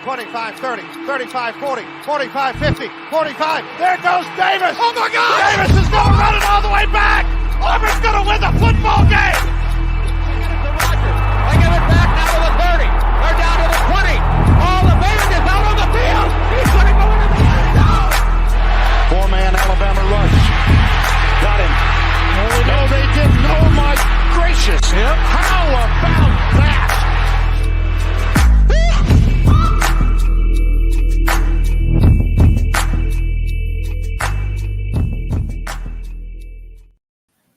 25-30, 35-40, 45-50, 45. There goes Davis. Oh, my God. Davis is going to run it all the way back. Auburn's going to win the football game. They give it back now to the 30. They're down to the 20. Oh, the man is out on the field. He's going to go into the end zone. Four-man Alabama rush. Got him. Oh, no, they didn't. Oh, my gracious. Yep. How about that?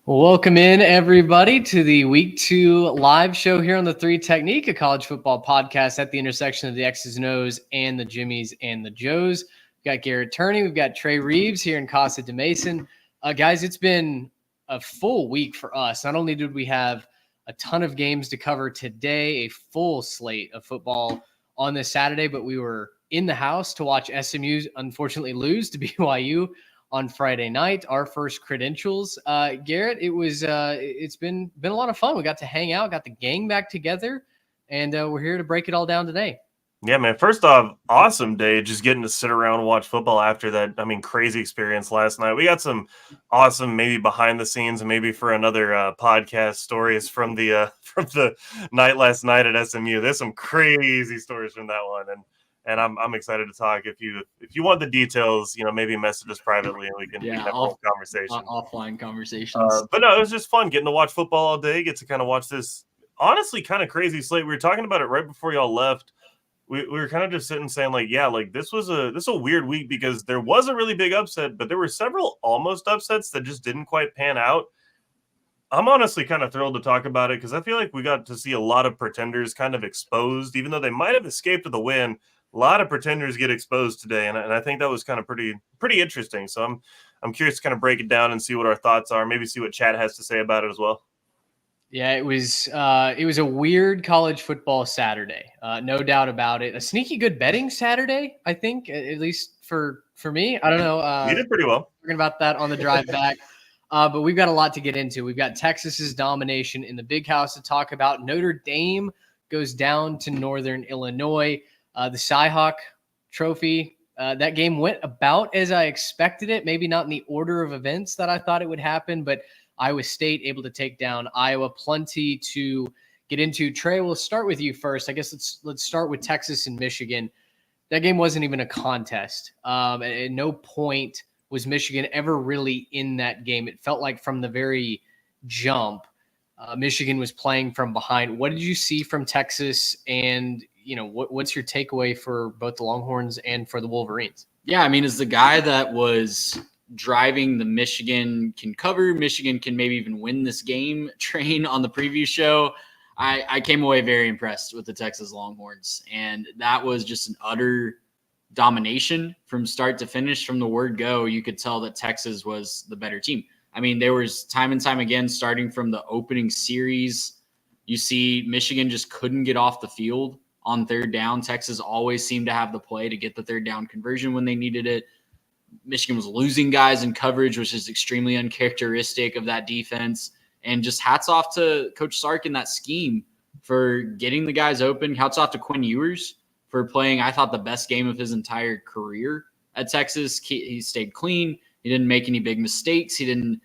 Welcome in, everybody, to the Week 2 live show here on the 3 Technique, a college football podcast at the intersection of the X's and O's and the Jimmies and the Joes. We've got Garrett Turney. We've got Trey Reeves here in Casa de Mason. Guys, it's been a full week for us. Not only did we have a ton of games to cover today, a full slate of football on this Saturday, but we were in the house to watch SMU unfortunately lose to BYU on Friday night, our first credentials. Garrett, it's been a lot of fun. We got to hang out, got the gang back together, and we're here to break it all down today. Yeah, man. First off, awesome day just getting to sit around and watch football after that, crazy experience last night. We got some awesome maybe behind the scenes and maybe for another podcast stories from the night last night at SMU. There's some crazy stories from that one, and I'm excited to talk. If you want the details, maybe message us privately and we can have a conversation. Offline conversations. But no, it was just fun getting to watch football all day, get to kind of watch this honestly kind of crazy slate. We were talking about it right before y'all left. We were kind of just sitting saying this was a weird week because there was a really big upset, but there were several almost upsets that just didn't quite pan out. I'm honestly kind of thrilled to talk about it because I feel like we got to see a lot of pretenders kind of exposed, even though they might have escaped with the win. A lot of pretenders get exposed today, and I think that was kind of pretty interesting. So I'm curious to kind of break it down and see what our thoughts are, maybe see what Chad has to say about it as well. Yeah, it was a weird college football Saturday, no doubt about it. A sneaky good betting Saturday, I think, at least for me. I don't know. You did pretty well. Talking about that on the drive back. But we've got a lot to get into. We've got Texas's domination in the Big House to talk about. Notre Dame goes down to Northern Illinois. The Cyhawk Trophy, that game went about as I expected it, maybe not in the order of events that I thought it would happen, but Iowa State able to take down Iowa. Plenty to get into. Trey, we'll start with you first. I guess let's start with Texas and Michigan. That game wasn't even a contest. At no point was Michigan ever really in that game. It felt like from the very jump, Michigan was playing from behind. What did you see from Texas, and what's your takeaway for both the Longhorns and for the Wolverines? Yeah, as the guy that was driving the Michigan can cover, Michigan can maybe even win this game train on the preview show, I came away very impressed with the Texas Longhorns. And that was just an utter domination from start to finish. From the word go, you could tell that Texas was the better team. There was time and time again, starting from the opening series, you see Michigan just couldn't get off the field on third down. Texas always seemed to have the play to get the third down conversion when they needed it. Michigan was losing guys in coverage, which is extremely uncharacteristic of that defense. And just hats off to Coach Sark in that scheme for getting the guys open. Hats off to Quinn Ewers for playing, I thought, the best game of his entire career at Texas. He stayed clean. He didn't make any big mistakes. He didn't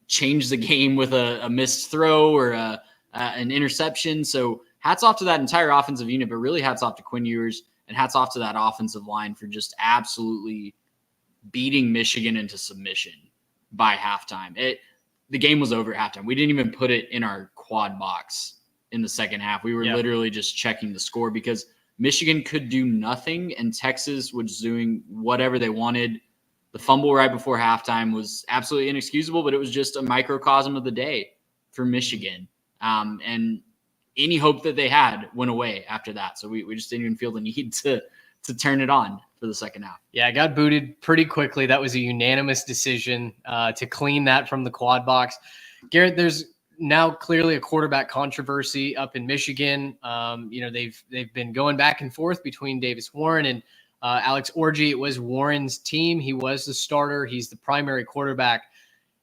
change the game with a missed throw or an interception. So hats off to that entire offensive unit, but really hats off to Quinn Ewers and hats off to that offensive line for just absolutely beating Michigan into submission by halftime. The game was over at halftime. We didn't even put it in our quad box in the second half. We were literally just checking the score because Michigan could do nothing and Texas was doing whatever they wanted. The fumble right before halftime was absolutely inexcusable, but it was just a microcosm of the day for Michigan. And any hope that they had went away after that. So we just didn't even feel the need to turn it on for the second half. Yeah, I got booted pretty quickly. That was a unanimous decision to clean that from the quad box. Garrett, there's now clearly a quarterback controversy up in Michigan. They've been going back and forth between Davis Warren and Alex Orji. It was Warren's team. He was the starter. He's the primary quarterback.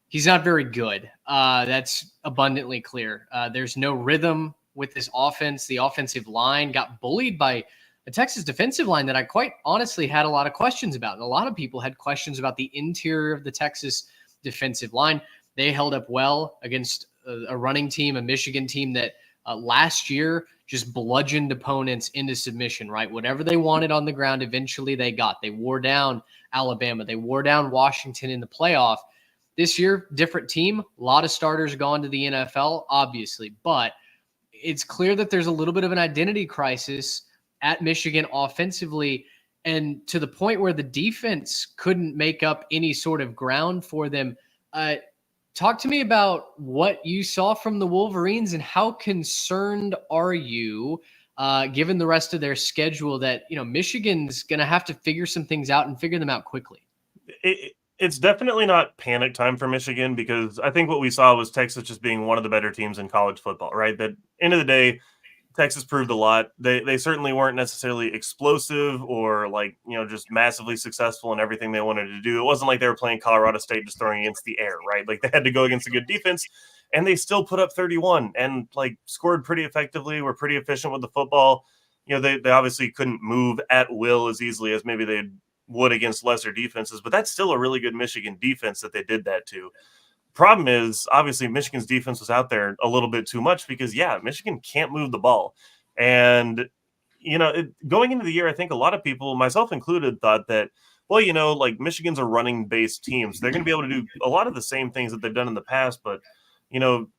He's not very good. That's abundantly clear. There's no rhythm with this offense. The offensive line got bullied by a Texas defensive line that I quite honestly had a lot of questions about. And a lot of people had questions about the interior of the Texas defensive line. They held up well against a running team, a Michigan team that last year just bludgeoned opponents into submission, right? Whatever they wanted on the ground, eventually they got. They wore down Alabama. They wore down Washington in the playoff. This year, different team. A lot of starters gone to the NFL, obviously. But it's clear that there's a little bit of an identity crisis at Michigan offensively, and to the point where the defense couldn't make up any sort of ground for them. Talk to me about what you saw from the Wolverines and how concerned are you, given the rest of their schedule, that Michigan's going to have to figure some things out and figure them out quickly. It's definitely not panic time for Michigan, because I think what we saw was Texas just being one of the better teams in college football, right? That end of the day, Texas proved a lot. They certainly weren't necessarily explosive or just massively successful in everything they wanted to do. It wasn't like they were playing Colorado State just throwing against the air, right? Like, they had to go against a good defense, and they still put up 31 and scored pretty effectively, were pretty efficient with the football. They obviously couldn't move at will as easily as maybe they would against lesser defenses, but that's still a really good Michigan defense that they did that to. Problem is, obviously, Michigan's defense was out there a little bit too much because, Michigan can't move the ball. And, going into the year, I think a lot of people, myself included, thought that, Michigan's a running-based team, so they're going to be able to do a lot of the same things that they've done in the past. But,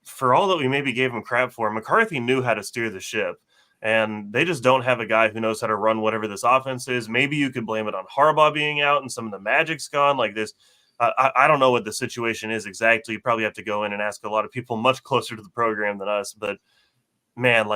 for all that we maybe gave him crap for, McCarthy knew how to steer the ship. And they just don't have a guy who knows how to run whatever this offense is. Maybe you could blame it on Harbaugh being out and some of the magic's gone like this. I don't know what the situation is exactly. You probably have to go in and ask a lot of people much closer to the program than us. But, man,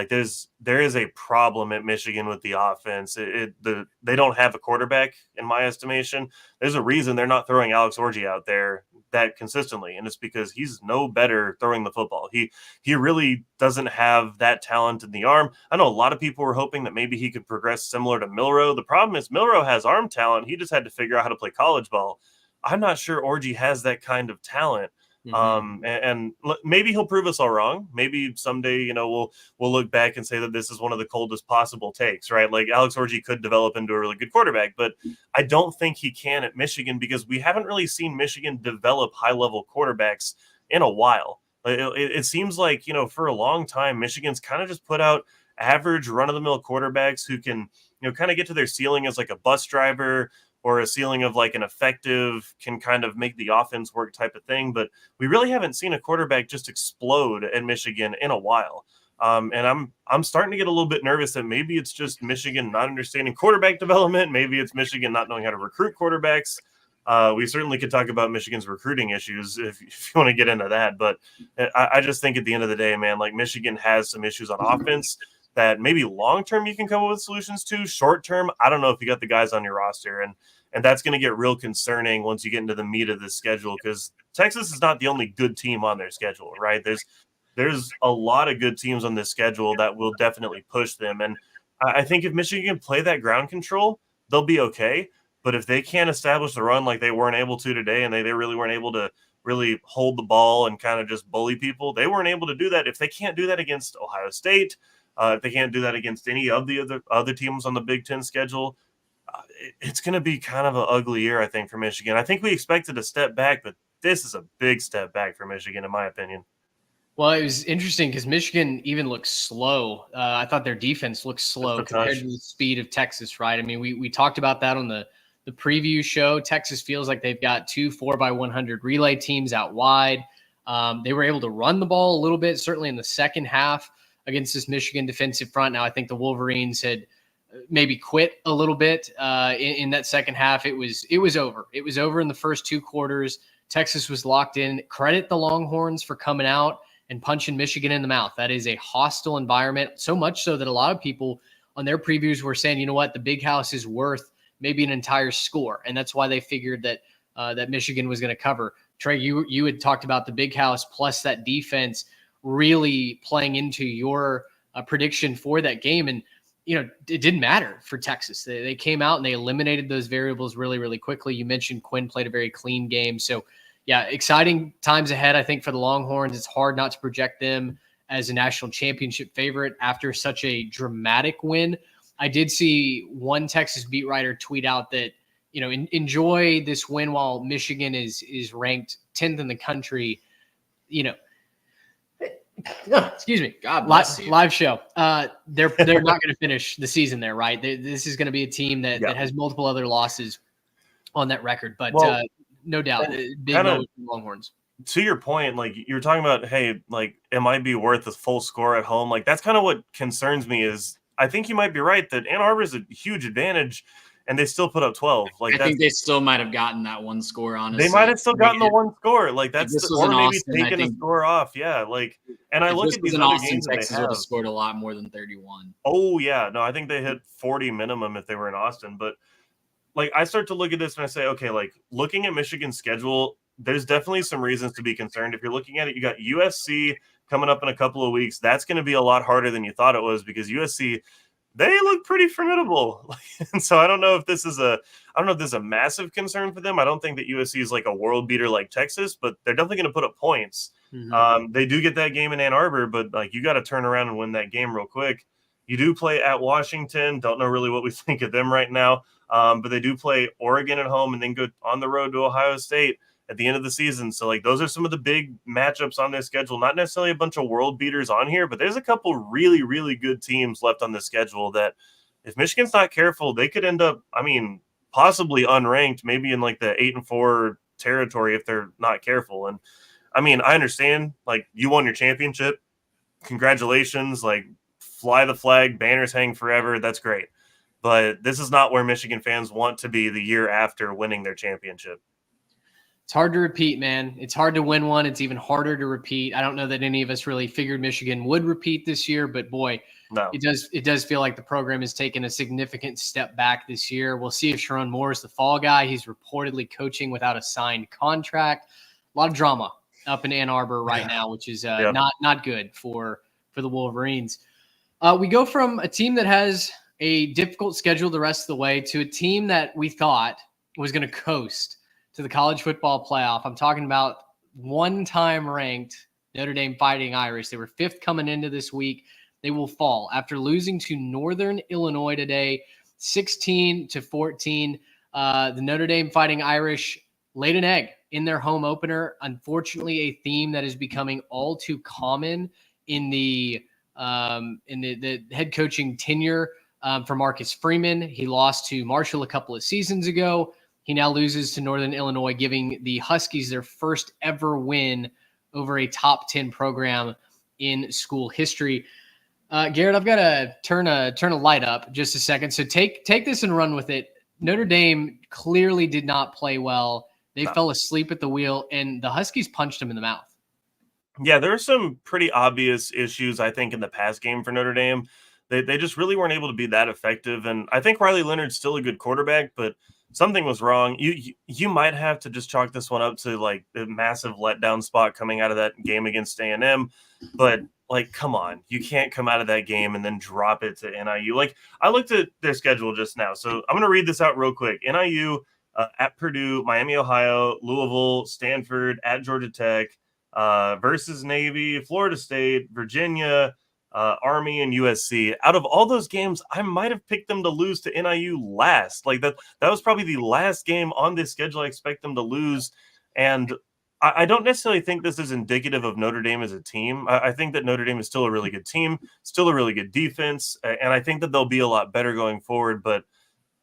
there is a problem at Michigan with the offense. They don't have a quarterback, in my estimation. There's a reason they're not throwing Alex Orji out there that consistently, and it's because he's no better throwing the football. He really doesn't have that talent in the arm. I know a lot of people were hoping that maybe he could progress similar to Milroe. The problem is Milroe has arm talent. He just had to figure out how to play college ball. I'm not sure Orji has that kind of talent. Mm-hmm. And maybe he'll prove us all wrong. Maybe someday, we'll look back and say that this is one of the coldest possible takes, right? Like, Alex Orji could develop into a really good quarterback, but I don't think he can at Michigan, because we haven't really seen Michigan develop high-level quarterbacks in a while. It seems like, for a long time, Michigan's kind of just put out average run-of-the-mill quarterbacks who can, kind of get to their ceiling as like a bus driver, or a ceiling of like an effective, can kind of make the offense work type of thing. But we really haven't seen a quarterback just explode at Michigan in a while. And I'm starting to get a little bit nervous that maybe it's just Michigan not understanding quarterback development. Maybe it's Michigan not knowing how to recruit quarterbacks. We certainly could talk about Michigan's recruiting issues if you want to get into that. But I just think at the end of the day, man, Michigan has some issues on offense that maybe long-term you can come up with solutions to. Short-term, I don't know if you got the guys on your roster. And that's going to get real concerning once you get into the meat of this schedule, because Texas is not the only good team on their schedule, right? There's a lot of good teams on this schedule that will definitely push them. And I think if Michigan can play that ground control, they'll be okay. But if they can't establish the run like they weren't able to today, and they really weren't able to really hold the ball and kind of just bully people, they weren't able to do that. If they can't do that against Ohio State, if they can't do that against any of the other teams on the Big Ten schedule, it's going to be kind of an ugly year, I think, for Michigan. I think we expected a step back, but this is a big step back for Michigan, in my opinion. Well, it was interesting because Michigan even looked slow. I thought their defense looked slow compared to the speed of Texas, right? I mean, we talked about that on the preview show. Texas feels like they've got 2 4x100 relay teams out wide. They were able to run the ball a little bit, certainly in the second half against this Michigan defensive front. Now, I think the Wolverines had maybe quit a little bit in that second half. It was over. It was over in the first 2 quarters. Texas was locked in. Credit the Longhorns for coming out and punching Michigan in the mouth. That is a hostile environment, so much so that a lot of people on their previews were saying, you know what, the Big House is worth maybe an entire score. And that's why they figured that that Michigan was going to cover. Trey, you had talked about the Big House plus that defense really playing into your prediction for that game. And it didn't matter for Texas. They came out and they eliminated those variables really, really quickly. You mentioned Quinn played a very clean game. So, yeah, exciting times ahead, I think, for the Longhorns. It's hard not to project them as a national championship favorite after such a dramatic win I did see one Texas beat writer tweet out that, enjoy this win while Michigan is ranked 10th in the country. Excuse me. God bless you. Live show. They're not going to finish the season there, right? This is going to be a team that has multiple other losses on that record, but no doubt, big moment for the Longhorns. To your point, like you were talking about, hey, like it might be worth a full score at home. Like that's kind of what concerns me. Is I think you might be right that Ann Arbor is a huge advantage, and they still put up 12. Like I think they still might have gotten that one score. Honestly, they might have still gotten the one score. Like that's or maybe Austin, taking a score off. Yeah, like and I look at these other games that they have scored a lot more than 31. Oh yeah, no, I think they hit 40 minimum if they were in Austin. But like I start to look at this and I say, okay, like looking at Michigan's schedule, there's definitely some reasons to be concerned. If you're looking at it, you got USC coming up in a couple of weeks. That's going to be a lot harder than you thought it was because USC, they look pretty formidable. And so I don't know if this is a massive concern for them. I don't think that USC is like a world beater like Texas, but they're definitely going to put up points. Mm-hmm. They do get that game in Ann Arbor, but like you got to turn around and win that game real quick. You do play at Washington. Don't know really what we think of them right now. But they do play Oregon at home and then go on the road to Ohio State at the end of the season. So like those are some of the big matchups on their schedule. Not necessarily a bunch of world beaters on here, but there's a couple really, really good teams left on the schedule that if Michigan's not careful, they could end up, possibly unranked, maybe in like the 8-4 territory if they're not careful. And I understand like you won your championship. Congratulations. Like fly the flag, banners hang forever. That's great. But this is not where Michigan fans want to be the year after winning their championship. It's hard to repeat, man. It's hard to win one. It's even harder to repeat. I don't know that any of us really figured Michigan would repeat this year, but boy, no. It does feel like the program has taken a significant step back this year. We'll see if Sharon Moore is the fall guy. He's reportedly coaching without a signed contract. A lot of drama up in Ann Arbor right now, which is not good for the Wolverines. We go from a team that has a difficult schedule the rest of the way to a team that we thought was going to coast to the college football playoff. I'm talking about one-time ranked Notre Dame Fighting Irish. They were 5th coming into this week. They will fall after losing to Northern Illinois today, 16-14. The Notre Dame Fighting Irish laid an egg in their home opener. Unfortunately, a theme that is becoming all too common in the head coaching tenure for Marcus Freeman. He lost to Marshall a couple of seasons ago. He now loses to Northern Illinois, giving the Huskies their first ever win over a top 10 program in school history. Garrett, I've got to turn a light up just a second. So take this and run with it. Notre Dame clearly did not play well. They fell asleep at the wheel, and the Huskies punched them in the mouth. Yeah, there are some pretty obvious issues, I think, in the pass game for Notre Dame. They just really weren't able to be that effective. And I think Riley Leonard's still a good quarterback, but something was wrong. You might have to just chalk this one up to like the massive letdown spot coming out of that game against A&M. But like, come on, you can't come out of that game and then drop it to NIU. Like I looked at their schedule just now, so I'm going to read this out real quick. NIU at Purdue, Miami, Ohio, Louisville, Stanford, at Georgia Tech, versus Navy, Florida State, Virginia, Army, and USC. Out of all those games, I might have picked them to lose to NIU last. Like that was probably the last game on this schedule I expect them to lose. And I don't necessarily think this is indicative of Notre Dame as a team. I think that Notre Dame is still a really good team, still a really good defense, and I think that they'll be a lot better going forward. But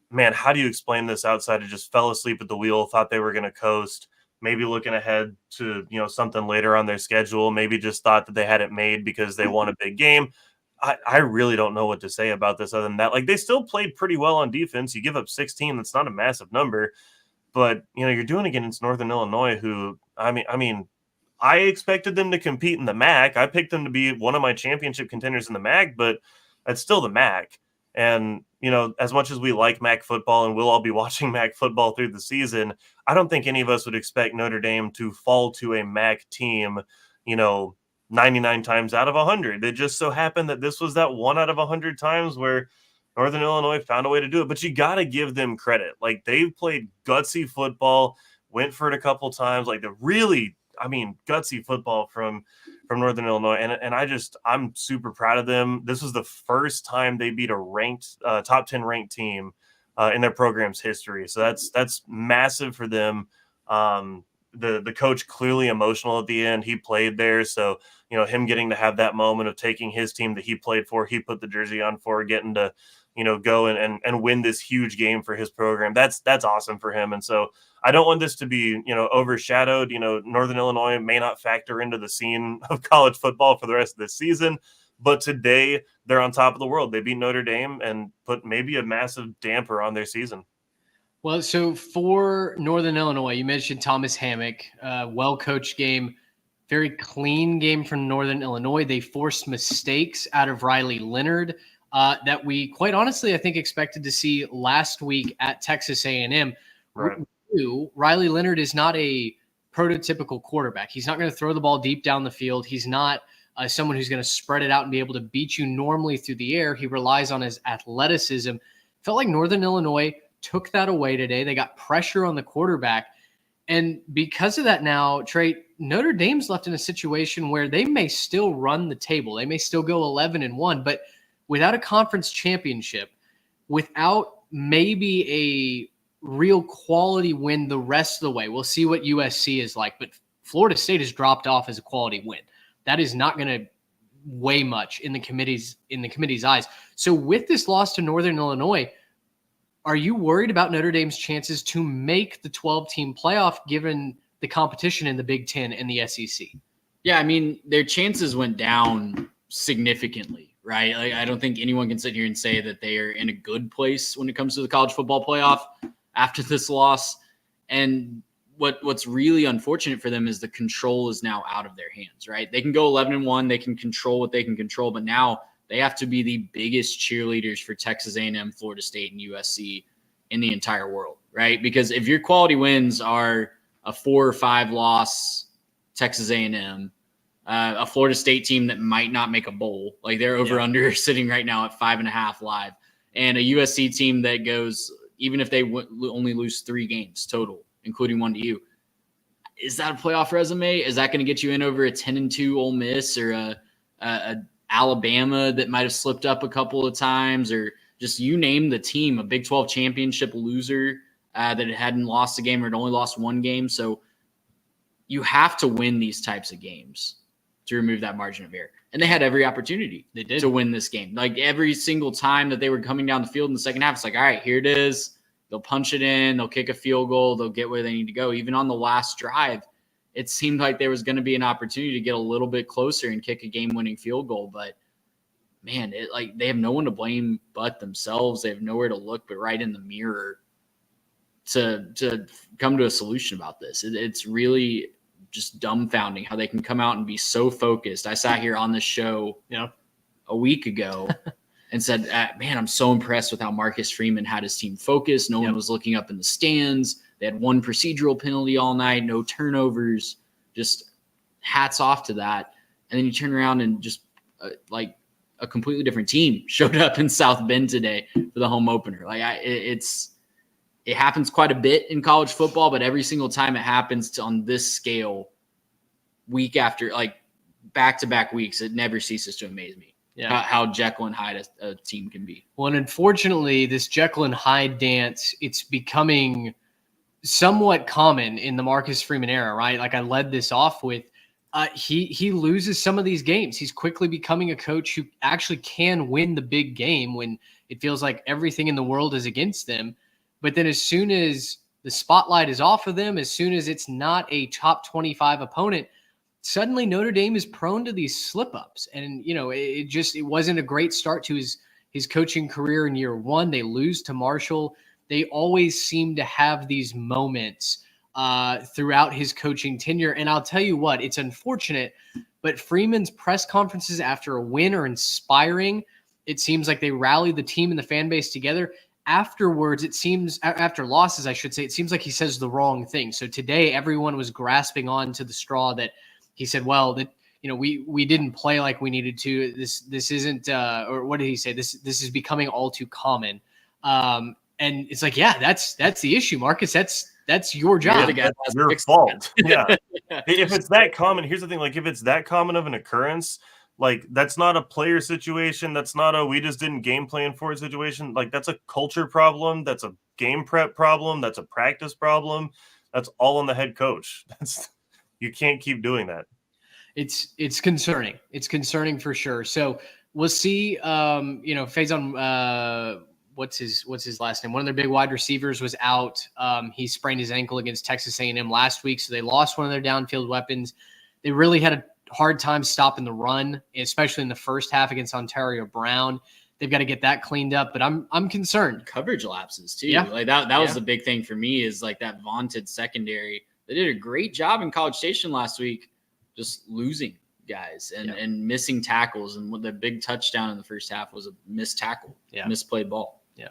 man, how do you explain this outside of just fell asleep at the wheel, thought they were going to coast, maybe looking ahead to, something later on their schedule, maybe just thought that they had it made because they won a big game. I really don't know what to say about this other than that. Like, they still played pretty well on defense. You give up 16, that's not a massive number. But, you're doing it against Northern Illinois, who, I expected them to compete in the MAC. I picked them to be one of my championship contenders in the MAC, but that's still the MAC. And, as much as we like MAC football and we'll all be watching MAC football through the season, I don't think any of us would expect Notre Dame to fall to a MAC team, 99 times out of 100. It just so happened that this was that 1 out of 100 times where Northern Illinois found a way to do it. But you got to give them credit. Like, they've played gutsy football, went for it a couple times. Like, the really, gutsy football from from Northern Illinois, and I'm super proud of them. This was the first time they beat a ranked top 10 ranked team in their program's history, so that's massive for them. The coach clearly emotional at the end. He played there, so him getting to have that moment of taking his team that he played for, he put the jersey on for, getting to go and win this huge game for his program. That's awesome for him. And so I don't want this to be overshadowed. Northern Illinois may not factor into the scene of college football for the rest of this season, but today they're on top of the world. They beat Notre Dame and put maybe a massive damper on their season. Well, so for Northern Illinois, you mentioned Thomas Hammock, well-coached game, very clean game from Northern Illinois. They forced mistakes out of Riley Leonard that we, quite honestly, I think expected to see last week at Texas A&M. Right. Riley Leonard is not a prototypical quarterback. He's not going to throw the ball deep down the field. He's not someone who's going to spread it out and be able to beat you normally through the air. He relies on his athleticism. Felt like Northern Illinois took that away today. They got pressure on the quarterback. And because of that now, Trey, Notre Dame's left in a situation where they may still run the table. They may still go 11-1, but without a conference championship, without maybe a real quality win the rest of the way. We'll see what USC is like, but Florida State has dropped off as a quality win. That is not going to weigh much in the committee's eyes. So with this loss to Northern Illinois, are you worried about Notre Dame's chances to make the 12-team playoff given the competition in the Big Ten and the SEC? Yeah, I mean, their chances went down significantly, right? Like, I don't think anyone can sit here and say that they are in a good place when it comes to the college football playoff after this loss. And what's really unfortunate for them is the control is now out of their hands, right? They can go 11-1, they can control what they can control, but now they have to be the biggest cheerleaders for Texas A&M, Florida State, and USC in the entire world, right? Because if your quality wins are a 4 or 5 loss Texas A&M, a Florida State team that might not make a bowl, like they're over/under sitting right now at 5.5 live, and a USC team that goes, even if they only lose 3 games total, including one to you, is that a playoff resume? Is that going to get you in over a 10-2 Ole Miss or a Alabama that might have slipped up a couple of times, or just you name the team, a Big 12 championship loser that hadn't lost a game or had only lost 1 game? So you have to win these types of games to remove that margin of error. And they had every opportunity to win this game. Like every single time that they were coming down the field in the second half, it's like, all right, here it is. They'll punch it in. They'll kick a field goal. They'll get where they need to go. Even on the last drive, it seemed like there was going to be an opportunity to get a little bit closer and kick a game-winning field goal. But, man, they have no one to blame but themselves. They have nowhere to look but right in the mirror to come to a solution about this. It's really just dumbfounding how they can come out and be so focused. I sat here on this show a week ago and said, man, I'm so impressed with how Marcus Freeman had his team focused. No one was looking up in the stands. They had 1 procedural penalty all night, no turnovers, just hats off to that. And then you turn around and just like a completely different team showed up in South Bend today for the home opener. Like it happens quite a bit in college football, but every single time it happens on this scale, week after, like back-to-back weeks, it never ceases to amaze me. Yeah, how Jekyll and Hyde a team can be. Well, and unfortunately, this Jekyll and Hyde dance, it's becoming somewhat common in the Marcus Freeman era, right? Like I led this off with, he loses some of these games. He's quickly becoming a coach who actually can win the big game when it feels like everything in the world is against them. But then as soon as the spotlight is off of them, as soon as it's not a top 25 opponent, suddenly Notre Dame is prone to these slip-ups. And, it wasn't a great start to his coaching career in year 1. They lose to Marshall. They always seem to have these moments throughout his coaching tenure. And I'll tell you what, it's unfortunate, but Freeman's press conferences after a win are inspiring. It seems like they rally the team and the fan base together. Afterwards, it seems, after losses, I should say, it seems like he says the wrong thing. So today, everyone was grasping on to the straw that he said, well, that we didn't play like we needed to. This isn't, or what did he say? This is becoming all too common. And it's like, yeah, that's the issue, Marcus. That's That's your job. That's your fault. Yeah. If it's that common, here's the thing. Like, if it's that common of an occurrence, like, that's not a player situation. That's not a we just didn't game plan for it situation. Like, that's a culture problem. That's a game prep problem. That's a practice problem. That's all on the head coach. You can't keep doing that. It's concerning. It's concerning for sure. So we'll see. Faison, what's his last name? One of their big wide receivers was out. He sprained his ankle against Texas A&M last week, so they lost one of their downfield weapons. They really had a hard time stopping the run, especially in the first half against Ontario Brown. They've got to get that cleaned up, but I'm concerned. Coverage lapses too. Yeah. Like that was the big thing for me, is like that vaunted secondary. They did a great job in College Station last week, just losing guys and missing tackles. And the big touchdown in the first half was a missed tackle, misplayed ball. Yeah.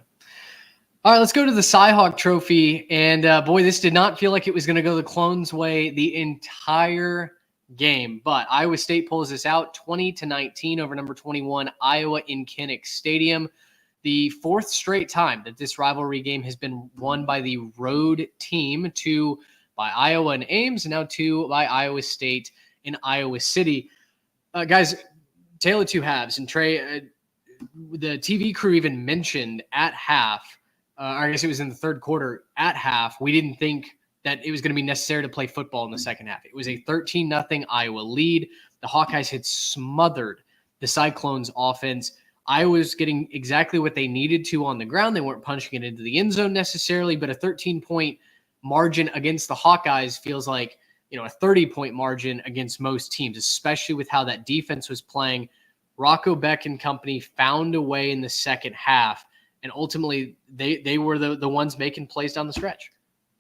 All right, let's go to the Cy-Hawk Trophy. And boy, this did not feel like it was going to go the Clones' way the entire game. But Iowa State pulls this out 20-19 over number 21 Iowa in Kinnick Stadium. The fourth straight time that this rivalry game has been won by the road team, 2 by Iowa and Ames, and now 2 by Iowa State in Iowa City. Guys, tale of two halves. And Trey, the TV crew even mentioned at half, I guess it was in the third quarter, at half, we didn't think that it was going to be necessary to play football in the second half. It was a 13-0 Iowa lead. The Hawkeyes had smothered the Cyclones offense. Iowa was getting exactly what they needed to on the ground. They weren't punching it into the end zone necessarily, but a 13-point margin against the Hawkeyes feels like, a 30-point margin against most teams, especially with how that defense was playing. Rocco Beck and company found a way in the second half, and ultimately they were the ones making plays down the stretch.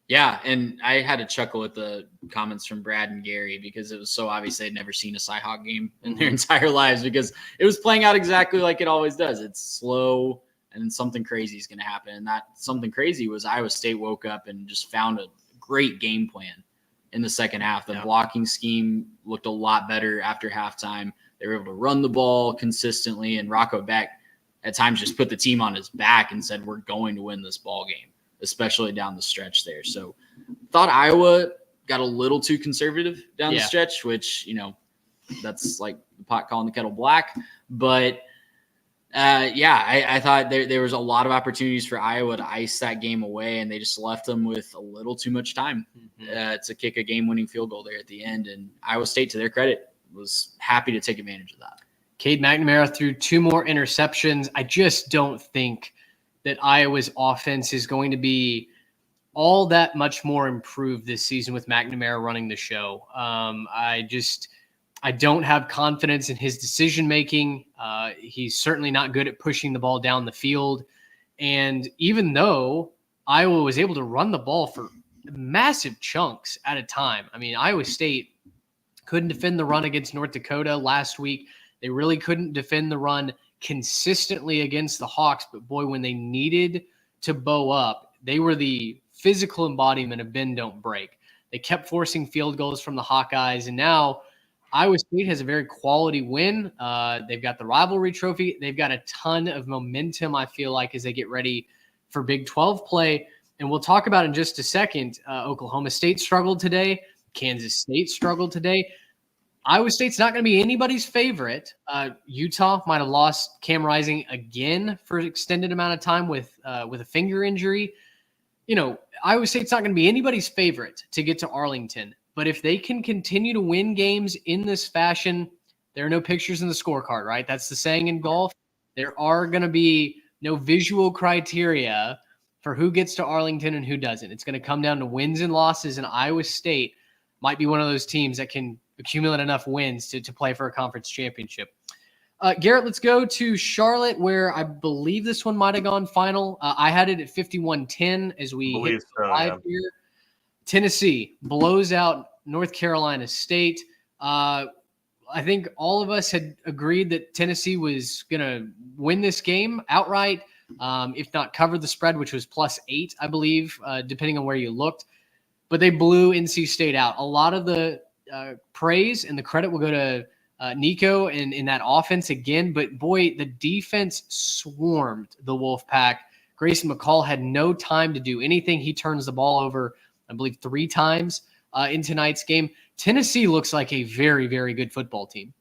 Yeah, and I had to chuckle at the comments from Brad and Gary, because it was so obvious they'd never seen a Cy-Hawk game in their entire lives, because it was playing out exactly like it always does. It's slow, and then something crazy is going to happen. And that something crazy was Iowa State woke up and just found a great game plan in the second half. The blocking scheme looked a lot better after halftime. They were able to run the ball consistently, and Rocco Beck at times just put the team on his back and said, we're going to win this ball game, especially down the stretch there. So thought Iowa got a little too conservative down the stretch, which, that's like the pot calling the kettle black. But I thought there was a lot of opportunities for Iowa to ice that game away, and they just left them with a little too much time to kick a game-winning field goal there at the end. And Iowa State, to their credit, was happy to take advantage of that. Cade McNamara threw 2 more interceptions. I just don't think that Iowa's offense is going to be all that much more improved this season with McNamara running the show. I don't have confidence in his decision-making. He's certainly not good at pushing the ball down the field. And even though Iowa was able to run the ball for massive chunks at a time, I mean, Iowa State couldn't defend the run against North Dakota last week. They really couldn't defend the run consistently against the Hawks. But, boy, when they needed to bow up, they were the physical embodiment of bend, don't break. They kept forcing field goals from the Hawkeyes, and now Iowa State has a very quality win. They've got the rivalry trophy. They've got a ton of momentum, I feel like, as they get ready for Big 12 play. And we'll talk about in just a second. Oklahoma State struggled today. Kansas State struggled today. Iowa State's not going to be anybody's favorite. Utah might have lost Cam Rising again for an extended amount of time with a finger injury. Iowa State's not going to be anybody's favorite to get to Arlington. But if they can continue to win games in this fashion, there are no pictures in the scorecard, right? That's the saying in golf. There are going to be no visual criteria for who gets to Arlington and who doesn't. It's going to come down to wins and losses, and Iowa State might be one of those teams that can accumulate enough wins to play for a conference championship. Garrett, let's go to Charlotte, where I believe this one might have gone final. I had it at 51-10 as we hit live here. Tennessee blows out North Carolina State. I think all of us had agreed that Tennessee was going to win this game outright, if not cover the spread, which was +8, I believe, depending on where you looked. But they blew NC State out. A lot of the praise and the credit will go to Nico and in that offense again. But, boy, the defense swarmed the Wolfpack. Grayson McCall had no time to do anything. He turns the ball over I believe 3 times in tonight's game. Tennessee looks like a very, very good football team.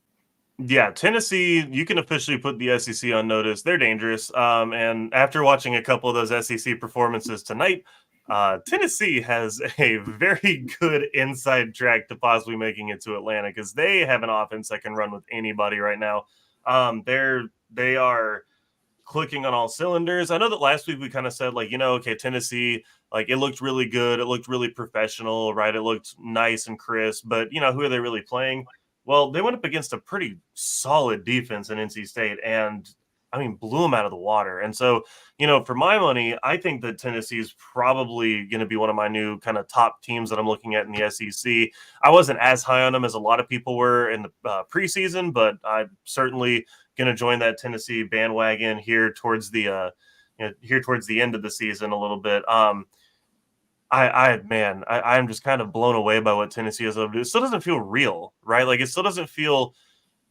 Yeah, Tennessee, you can officially put the SEC on notice. They're dangerous. And after watching a couple of those SEC performances tonight, Tennessee has a very good inside track to possibly making it to Atlanta because they have an offense that can run with anybody right now. They are clicking on all cylinders. I know that last week we kind of said, like, okay, Tennessee, like, it looked really good. It looked really professional, right? It looked nice and crisp, but, who are they really playing? Well, they went up against a pretty solid defense in NC State and, blew them out of the water. And so, for my money, I think that Tennessee is probably going to be one of my new kind of top teams that I'm looking at in the SEC. I wasn't as high on them as a lot of people were in the preseason, but I'm certainly going to join that Tennessee bandwagon here towards the end of the season a little bit. I'm just kind of blown away by what Tennessee is able to do. It still doesn't feel real, right? Like, it still doesn't feel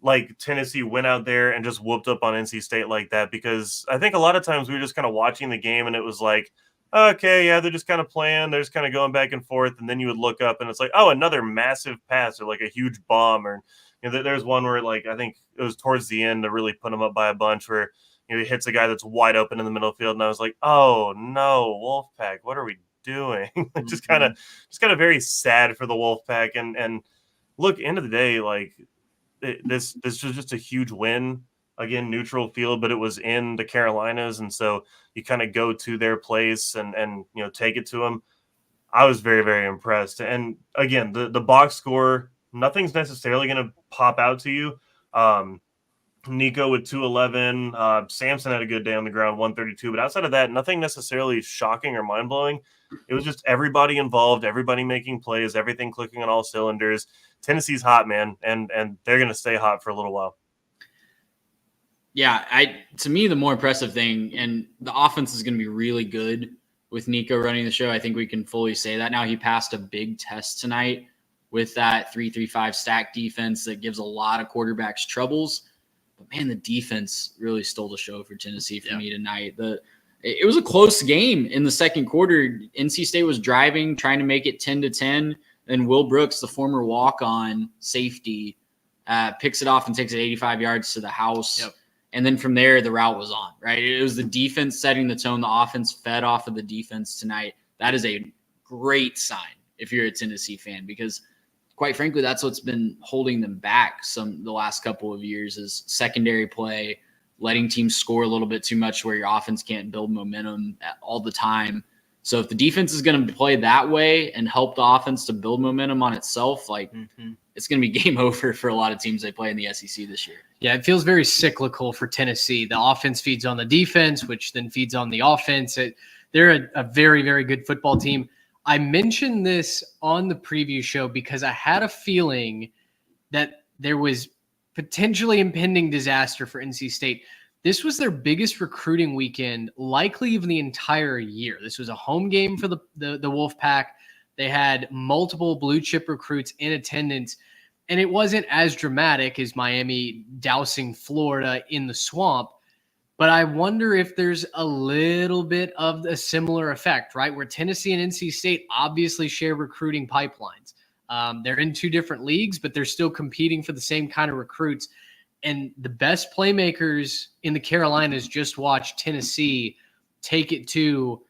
like Tennessee went out there and just whooped up on NC State like that, because I think a lot of times we were just kind of watching the game and it was like, okay, yeah, they're just kind of playing, they're just kind of going back and forth, and then you would look up and it's like, oh, another massive pass or like a huge bomb, or there's one where, like, I think it was towards the end to really put them up by a bunch where he hits a guy that's wide open in the middle of the field, and I was like, oh no, Wolfpack, what are we doing? just kind of very sad for the Wolfpack. And look, end of the day, like, this was just a huge win. Again, neutral field, but it was in the Carolinas, and so you kind of go to their place and take it to them. I was very, very impressed. And again, the box score, nothing's necessarily going to pop out to you. Nico with 211. Samson had a good day on the ground, 132. But outside of that, nothing necessarily shocking or mind-blowing. It was just everybody involved, everybody making plays, everything clicking on all cylinders. Tennessee's hot, man, and they're going to stay hot for a little while. Yeah, to me, the more impressive thing, and the offense is going to be really good with Nico running the show. I think we can fully say that now. He passed a big test tonight with that 3-3-5 stack defense that gives a lot of quarterbacks troubles. But, man, the defense really stole the show for Tennessee for me tonight. It was a close game in the second quarter. NC State was driving, trying to make it 10-10. And Will Brooks, the former walk-on safety, picks it off and takes it 85 yards to the house. Yep. And then from there, the route was on, right? It was the defense setting the tone. The offense fed off of the defense tonight. That is a great sign if you're a Tennessee fan, because quite frankly, that's what's been holding them back the last couple of years is secondary play, letting teams score a little bit too much where your offense can't build momentum all the time. So if the defense is going to play that way and help the offense to build momentum on itself, like it's going to be game over for a lot of teams they play in the SEC this year. Yeah, it feels very cyclical for Tennessee. The offense feeds on the defense, which then feeds on the offense. They're a very, very good football team. I mentioned this on the preview show because I had a feeling that there was potentially impending disaster for NC State. This was their biggest recruiting weekend, likely of the entire year. This was a home game for the Wolfpack. They had multiple blue chip recruits in attendance, and it wasn't as dramatic as Miami dousing Florida in the swamp. But I wonder if there's a little bit of a similar effect, right? Where Tennessee and NC State obviously share recruiting pipelines. They're in 2 different leagues, but they're still competing for the same kind of recruits. And the best playmakers in the Carolinas just watched Tennessee take it to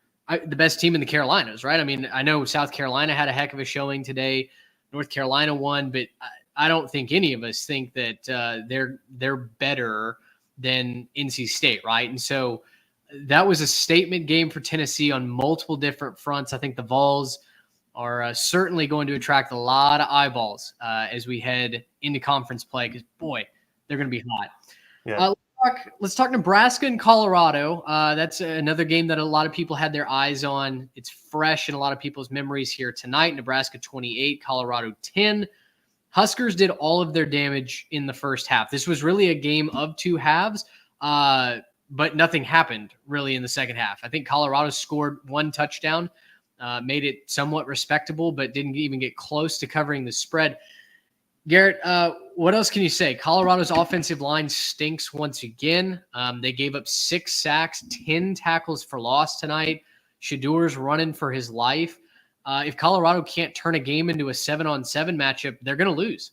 the best team in the Carolinas, right? I mean, I know South Carolina had a heck of a showing today. North Carolina won, but I don't think any of us think that they're better than NC State, right? And so that was a statement game for Tennessee on multiple different fronts. I think the Vols are certainly going to attract a lot of eyeballs as we head into conference play because, boy, they're going to be hot. Yeah. Let's talk Nebraska and Colorado. That's another game that a lot of people had their eyes on. It's fresh in a lot of people's memories here tonight. Nebraska 28, Colorado 10. Huskers did all of their damage in the first half. This was really a game of 2 halves, but nothing happened really in the second half. I think Colorado scored 1 touchdown, made it somewhat respectable, but didn't even get close to covering the spread. Garrett, what else can you say? Colorado's offensive line stinks once again. They gave up 6 sacks, 10 tackles for loss tonight. Shadur's running for his life. if Colorado can't turn a game into a 7-on-7 matchup, they're going to lose.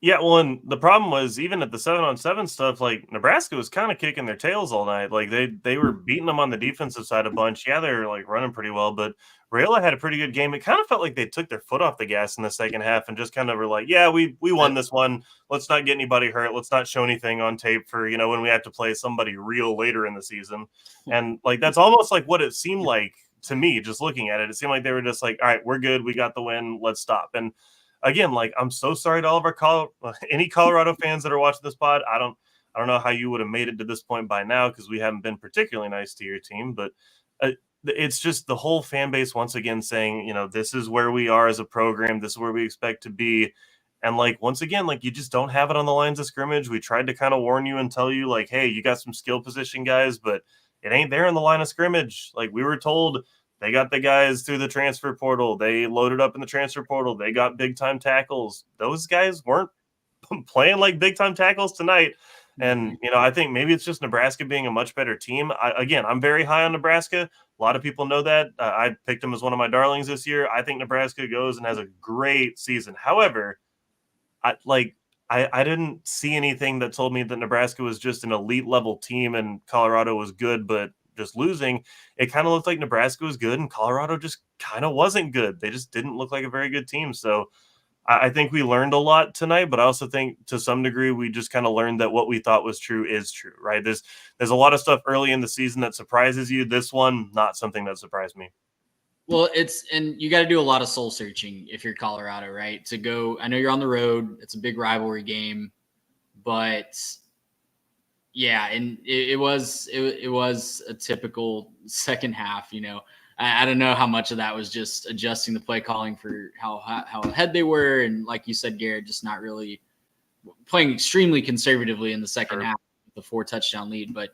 Yeah, well, and the problem was even at the 7-on-7 stuff, like Nebraska was kind of kicking their tails all night. Like they were beating them on the defensive side a bunch. Yeah, they were like running pretty well, but Rayola had a pretty good game. It kind of felt like they took their foot off the gas in the second half and just kind of were like, yeah, we won this one. Let's not get anybody hurt. Let's not show anything on tape for, when we have to play somebody real later in the season. And like that's almost like what it seemed like to me, just looking at it. It seemed like they were just like, all right, we're good. We got the win. Let's stop. And again, like I'm so sorry to all of our any Colorado fans that are watching this pod. I don't know how you would have made it to this point by now because we haven't been particularly nice to your team, but it's just the whole fan base once again saying, this is where we are as a program. This is where we expect to be. And like, once again, like you just don't have it on the lines of scrimmage. We tried to kind of warn you and tell you like, hey, you got some skill position guys, but it ain't there in the line of scrimmage. Like we were told they got the guys through the transfer portal. They loaded up in the transfer portal. They got big time tackles. Those guys weren't playing like big time tackles tonight. And, I think maybe it's just Nebraska being a much better team. I'm very high on Nebraska. A lot of people know that. I picked them as one of my darlings this year. I think Nebraska goes and has a great season. However, I didn't see anything that told me that Nebraska was just an elite level team and Colorado was good, but just losing. It kind of looked like Nebraska was good and Colorado just kind of wasn't good. They just didn't look like a very good team. So I think we learned a lot tonight, but I also think to some degree we just kind of learned that what we thought was true is true, right? There's a lot of stuff early in the season that surprises you. This one, not something that surprised me. Well, and you got to do a lot of soul searching if you're Colorado, right? To go, I know you're on the road. It's a big rivalry game, but yeah, and it was a typical second half. I don't know how much of that was just adjusting the play calling for how ahead they were, and like you said, Garrett, just not really playing extremely conservatively in the second half with the 4-touchdown lead. But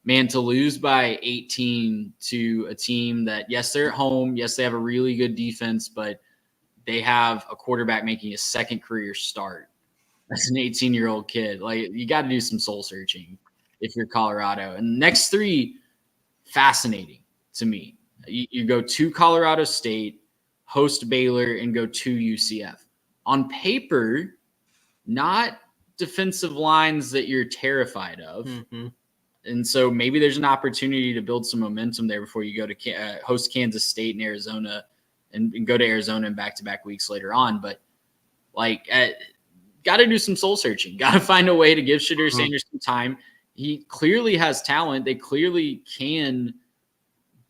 man, to lose by 18 to a team that, yes, they're at home, yes, they have a really good defense, but they have a quarterback making his second career start. That's an 18-year-old kid. Like, you got to do some soul searching if you're Colorado. And the next three, fascinating to me. You go to Colorado State, host Baylor, and go to UCF. On paper, not defensive lines that you're terrified of. Mm-hmm. And so maybe there's an opportunity to build some momentum there before you go to host Kansas State and Arizona and go to Arizona in back-to-back weeks later on. But, got to do some soul searching. Got to find a way to give Shedeur Sanders some time. He clearly has talent. They clearly can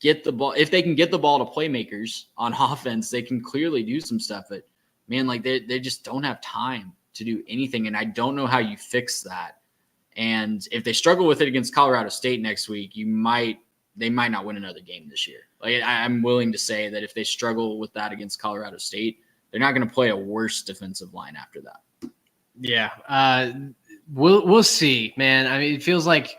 get the ball. If they can get the ball to playmakers on offense, they can clearly do some stuff. But, man, they just don't have time to do anything, and I don't know how you fix that. And if they struggle with it against Colorado State next week, they might not win another game this year. I'm willing to say that if they struggle with that against Colorado State, they're not going to play a worse defensive line after that. Yeah, we'll see, man. I mean, it feels like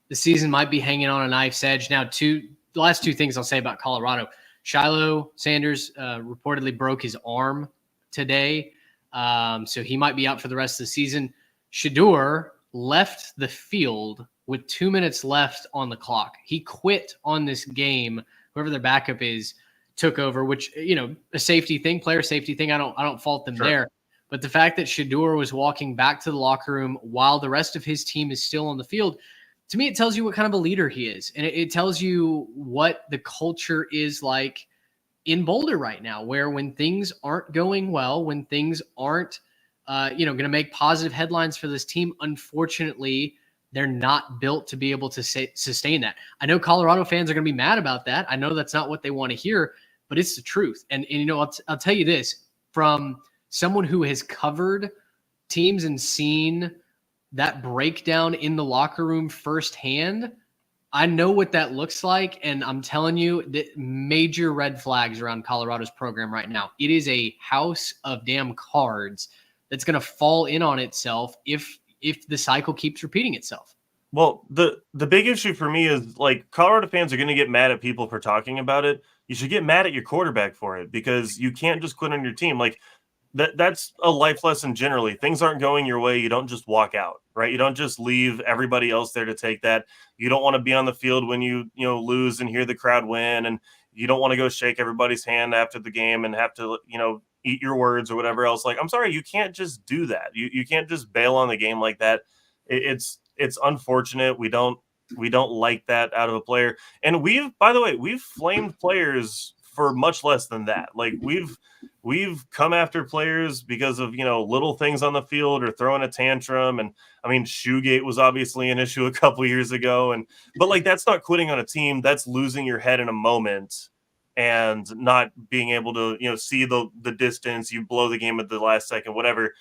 the season might be hanging on a knife's edge now. The last two things I'll say about Colorado: Shiloh Sanders reportedly broke his arm today, so he might be out for the rest of the season. Shedeur left the field with 2 minutes left on the clock. He quit on this game. Whoever their backup is took over, which, a safety thing, player safety thing. I don't fault them there. But the fact that Shedeur was walking back to the locker room while the rest of his team is still on the field, to me, it tells you what kind of a leader he is. And it tells you what the culture is like in Boulder right now, where when things aren't going well, when things aren't going to make positive headlines for this team, unfortunately, they're not built to be able to sustain that. I know Colorado fans are going to be mad about that. I know that's not what they want to hear, but it's the truth. And I'll tell you this, from someone who has covered teams and seen that breakdown in the locker room firsthand, I know what that looks like. And I'm telling you that major red flags around Colorado's program right now. It is a house of damn cards that's going to fall in on itself if the cycle keeps repeating itself. Well, the big issue for me is, like, Colorado fans are going to get mad at people for talking about it. You should get mad at your quarterback for it, because you can't just quit on your team. Like, that's a life lesson generally. Things aren't going your way. You don't just walk out, right? You don't just leave everybody else there to take that. You don't want to be on the field when you lose and hear the crowd win. And you don't want to go shake everybody's hand after the game and have to, eat your words or whatever else. Like, I'm sorry, you can't just do that. You can't just bail on the game like that. It's unfortunate. We don't like that out of a player. And by the way, we've flamed players for much less than that. Like we've come after players because of, little things on the field or throwing a tantrum. And I mean, Shoegate was obviously an issue a couple years ago. But like, that's not quitting on a team. That's losing your head in a moment and not being able to, see the distance. You blow the game at the last second, whatever.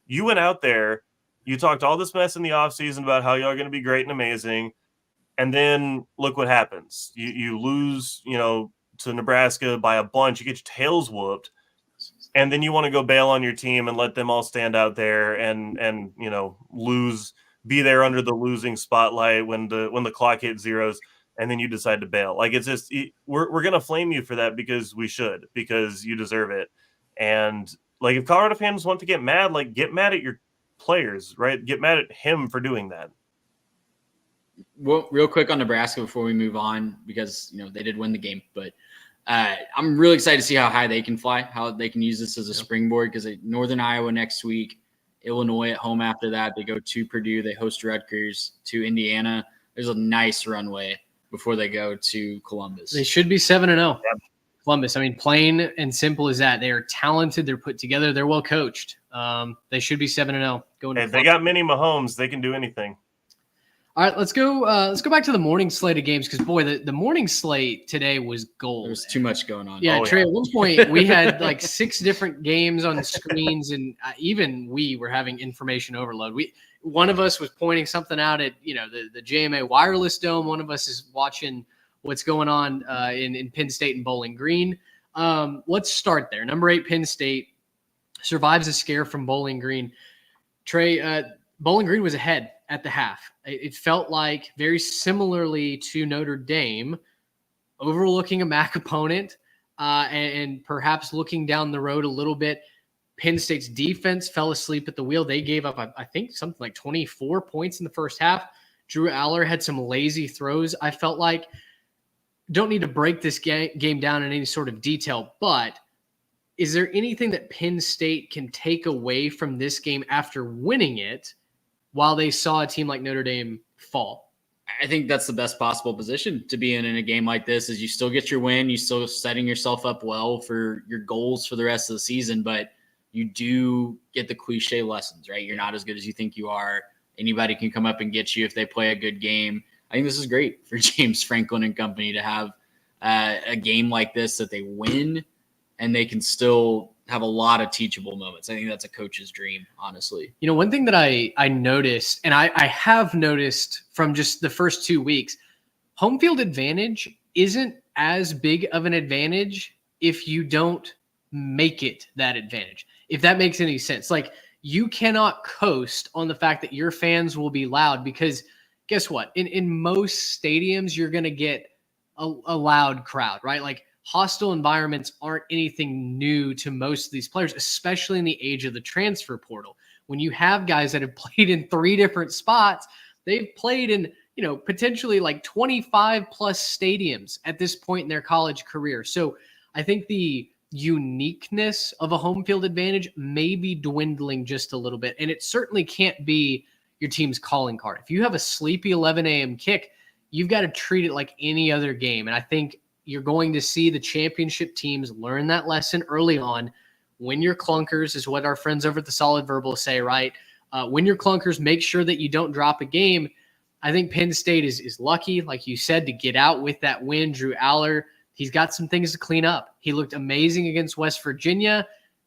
You went out there, you talked all this mess in the offseason about how y'all are going to be great and amazing. And then look what happens. You lose, to Nebraska by a bunch. You get your tails whooped. And then you want to go bail on your team and let them all stand out there and lose, be there under the losing spotlight when the clock hits zeros, and then you decide to bail. Like, it's just, we're going to flame you for that because you deserve it. And like, if Colorado fans want to get mad, like, get mad at your players, right? Get mad at him for doing that. Well, real quick on Nebraska before we move on, because they did win the game, but I'm really excited to see how high they can fly, how they can use this as a springboard, because Northern Iowa next week, Illinois at home after that. They go to Purdue, they host Rutgers, to Indiana. There's a nice runway before they go to Columbus. They should be 7-0. Yep. Columbus. I mean, plain and simple as that. They are talented. They're put together. They're well coached. They should be 7-0. If they got mini Mahomes, they can do anything. All right, let's go back to the morning slate of games, because, boy, the morning slate today was gold. There's too much going on. Yeah, Trey, at one point we had like 6 different games on the screens, and even we were having information overload. One of us was pointing something out at the JMA Wireless Dome. One of us is watching what's going on in Penn State and Bowling Green. Let's start there. Number 8 Penn State survives a scare from Bowling Green. Trey, Bowling Green was ahead at the half. It felt like, very similarly to Notre Dame, overlooking a MAC opponent and perhaps looking down the road a little bit. Penn State's defense fell asleep at the wheel. They gave up, I think, something like 24 points in the first half. Drew Aller had some lazy throws. I felt like, don't need to break this game down in any sort of detail, but is there anything that Penn State can take away from this game after winning it, while they saw a team like Notre Dame fall? I think that's the best possible position to be in a game like this, is you still get your win. You still setting yourself up well for your goals for the rest of the season, but you do get the cliche lessons, right? You're not as good as you think you are. Anybody can come up and get you if they play a good game. I think this is great for James Franklin and company to have a game like this that they win and they can still have a lot of teachable moments. I think that's a coach's dream, honestly. One thing that I noticed, and I have noticed from just the first 2 weeks, home field advantage isn't as big of an advantage if you don't make it that advantage, if that makes any sense. Like, you cannot coast on the fact that your fans will be loud, because guess what? In most stadiums, you're going to get a loud crowd, right? Like, hostile environments aren't anything new to most of these players, especially in the age of the transfer portal. When you have guys that have played in 3 different spots, they've played in, potentially like 25 plus stadiums at this point in their college career. So I think the uniqueness of a home field advantage may be dwindling just a little bit. And it certainly can't be your team's calling card. If you have a sleepy 11 a.m. kick, you've got to treat it like any other game. And I think you're going to see the championship teams learn that lesson early on. Win your clunkers is what our friends over at the Solid Verbal say, right? Win your clunkers, make sure that you don't drop a game. I think Penn State is lucky, like you said, to get out with that win. Drew Aller, he's got some things to clean up. He looked amazing against West Virginia,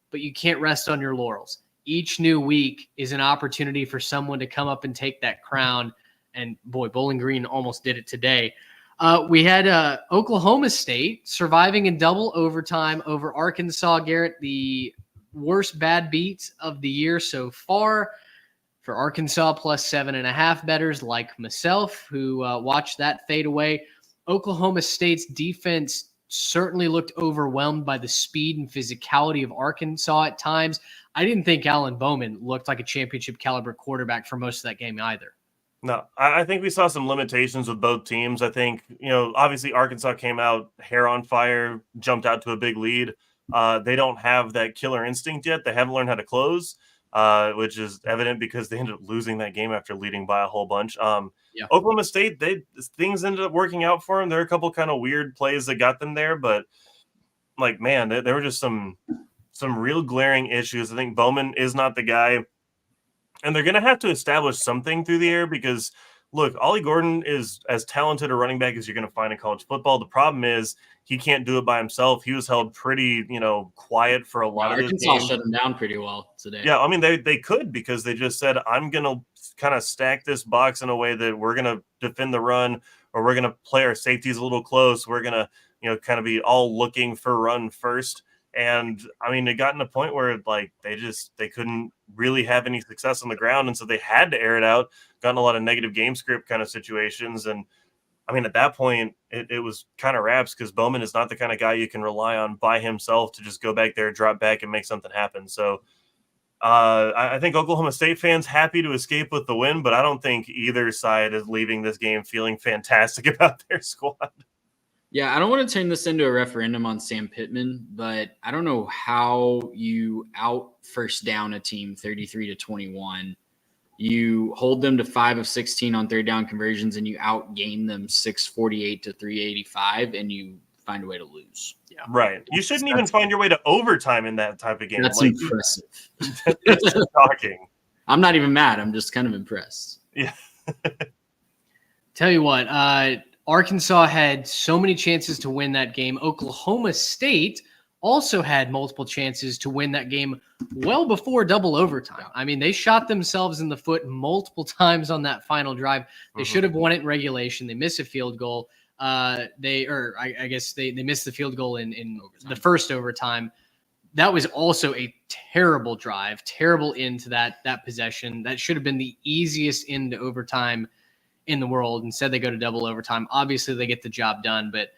but you can't rest on your laurels. Each new week is an opportunity for someone to come up and take that crown. And boy, Bowling Green almost did it today. We had Oklahoma State surviving in double overtime over Arkansas. Garrett, the worst bad beat of the year so far for Arkansas, plus 7.5 bettors like myself who watched that fade away. Oklahoma State's defense certainly looked overwhelmed by the speed and physicality of Arkansas at times. I didn't think Alan Bowman looked like a championship caliber quarterback for most of that game either. No, I think we saw some limitations with both teams. I think, obviously Arkansas came out hair on fire, jumped out to a big lead. They don't have that killer instinct yet. They haven't learned how to close, which is evident because they ended up losing that game after leading by a whole bunch. Yeah. Oklahoma State, things ended up working out for them. There are a couple kind of weird plays that got them there, but like, man, there were just some real glaring issues. I think Bowman is not the guy. And they're going to have to establish something through the air because, look, Ollie Gordon is as talented a running back as you're going to find in college football. The problem is he can't do it by himself. He was held pretty, quiet for a lot of this Arkansas game. shut him down pretty well today. Yeah, I mean, they could because they just said, I'm going to kind of stack this box in a way that we're going to defend the run or we're going to play our safeties a little close. We're going to, kind of be all looking for run first. And I mean, it got to a point where like they couldn't really have any success on the ground. And so they had to air it out, got in a lot of negative game script kind of situations. And I mean, at that point, it was kind of wraps because Bowman is not the kind of guy you can rely on by himself to just go back there, drop back, and make something happen. So I think Oklahoma State fans happy to escape with the win, but I don't think either side is leaving this game feeling fantastic about their squad. Yeah, I don't want to turn this into a referendum on Sam Pittman, but I don't know how you out first down a team 33-21. You hold them to 5 of 16 on third down conversions, and you outgain them 648 to 385, and you find a way to lose. Yeah, right. You shouldn't even find your way to overtime in that type of game. That's impressive. It's shocking. I'm not even mad. I'm just kind of impressed. Yeah. Tell you what, Arkansas had so many chances to win that game. Oklahoma State also had multiple chances to win that game well before double overtime. I mean, they shot themselves in the foot multiple times on that final drive. They should have won it in regulation. They missed a field goal. I guess they missed the field goal in the first overtime. That was also a terrible drive, terrible end to that possession. That should have been the easiest end to overtime in the world. Instead, they go to double overtime. Obviously, they get the job done. But,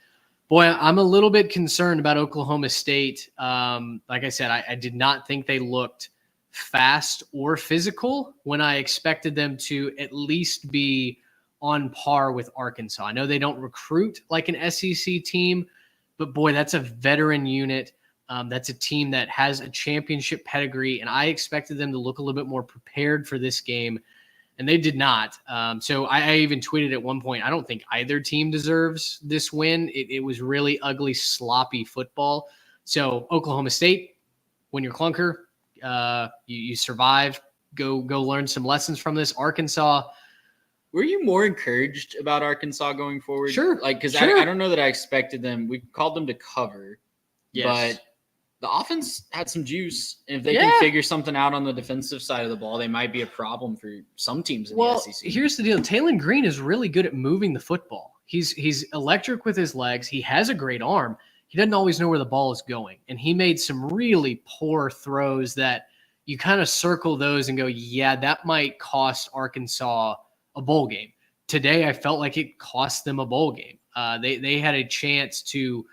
boy, I'm a little bit concerned about Oklahoma State. Like I said, I did not think they looked fast or physical when I expected them to at least be on par with Arkansas. I know they don't recruit like an SEC team, but, boy, that's a veteran unit. That's a team that has a championship pedigree, and I expected them to look a little bit more prepared for this game. And they did not. So I even tweeted at one point, I don't think either team deserves this win. It was really ugly, sloppy football. So Oklahoma State, win your clunker. You survive. Go learn some lessons from this. Arkansas. Were you more encouraged about Arkansas going forward? Sure. Because sure. I don't know that I expected them. We called them to cover. Yes. But the offense had some juice. And if they can figure something out on the defensive side of the ball, they might be a problem for some teams in the SEC. Here's the deal. Taylon Green is really good at moving the football. He's electric with his legs. He has a great arm. He doesn't always know where the ball is going. And he made some really poor throws that you kind of circle those and go, yeah, that might cost Arkansas a bowl game. Today, I felt like it cost them a bowl game. They had a chance to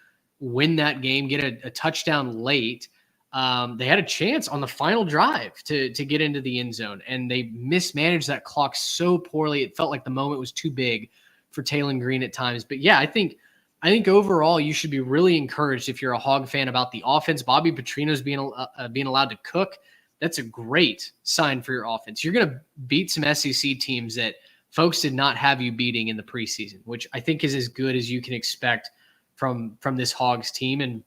win that game, get a touchdown late. They had a chance on the final drive to get into the end zone, and they mismanaged that clock so poorly. It felt like the moment was too big for Taylon Green at times. But yeah, I think overall you should be really encouraged if you're a Hog fan about the offense. Bobby Petrino's being allowed to cook. That's a great sign for your offense. You're going to beat some SEC teams that folks did not have you beating in the preseason, which I think is as good as you can expect from this Hogs team. And,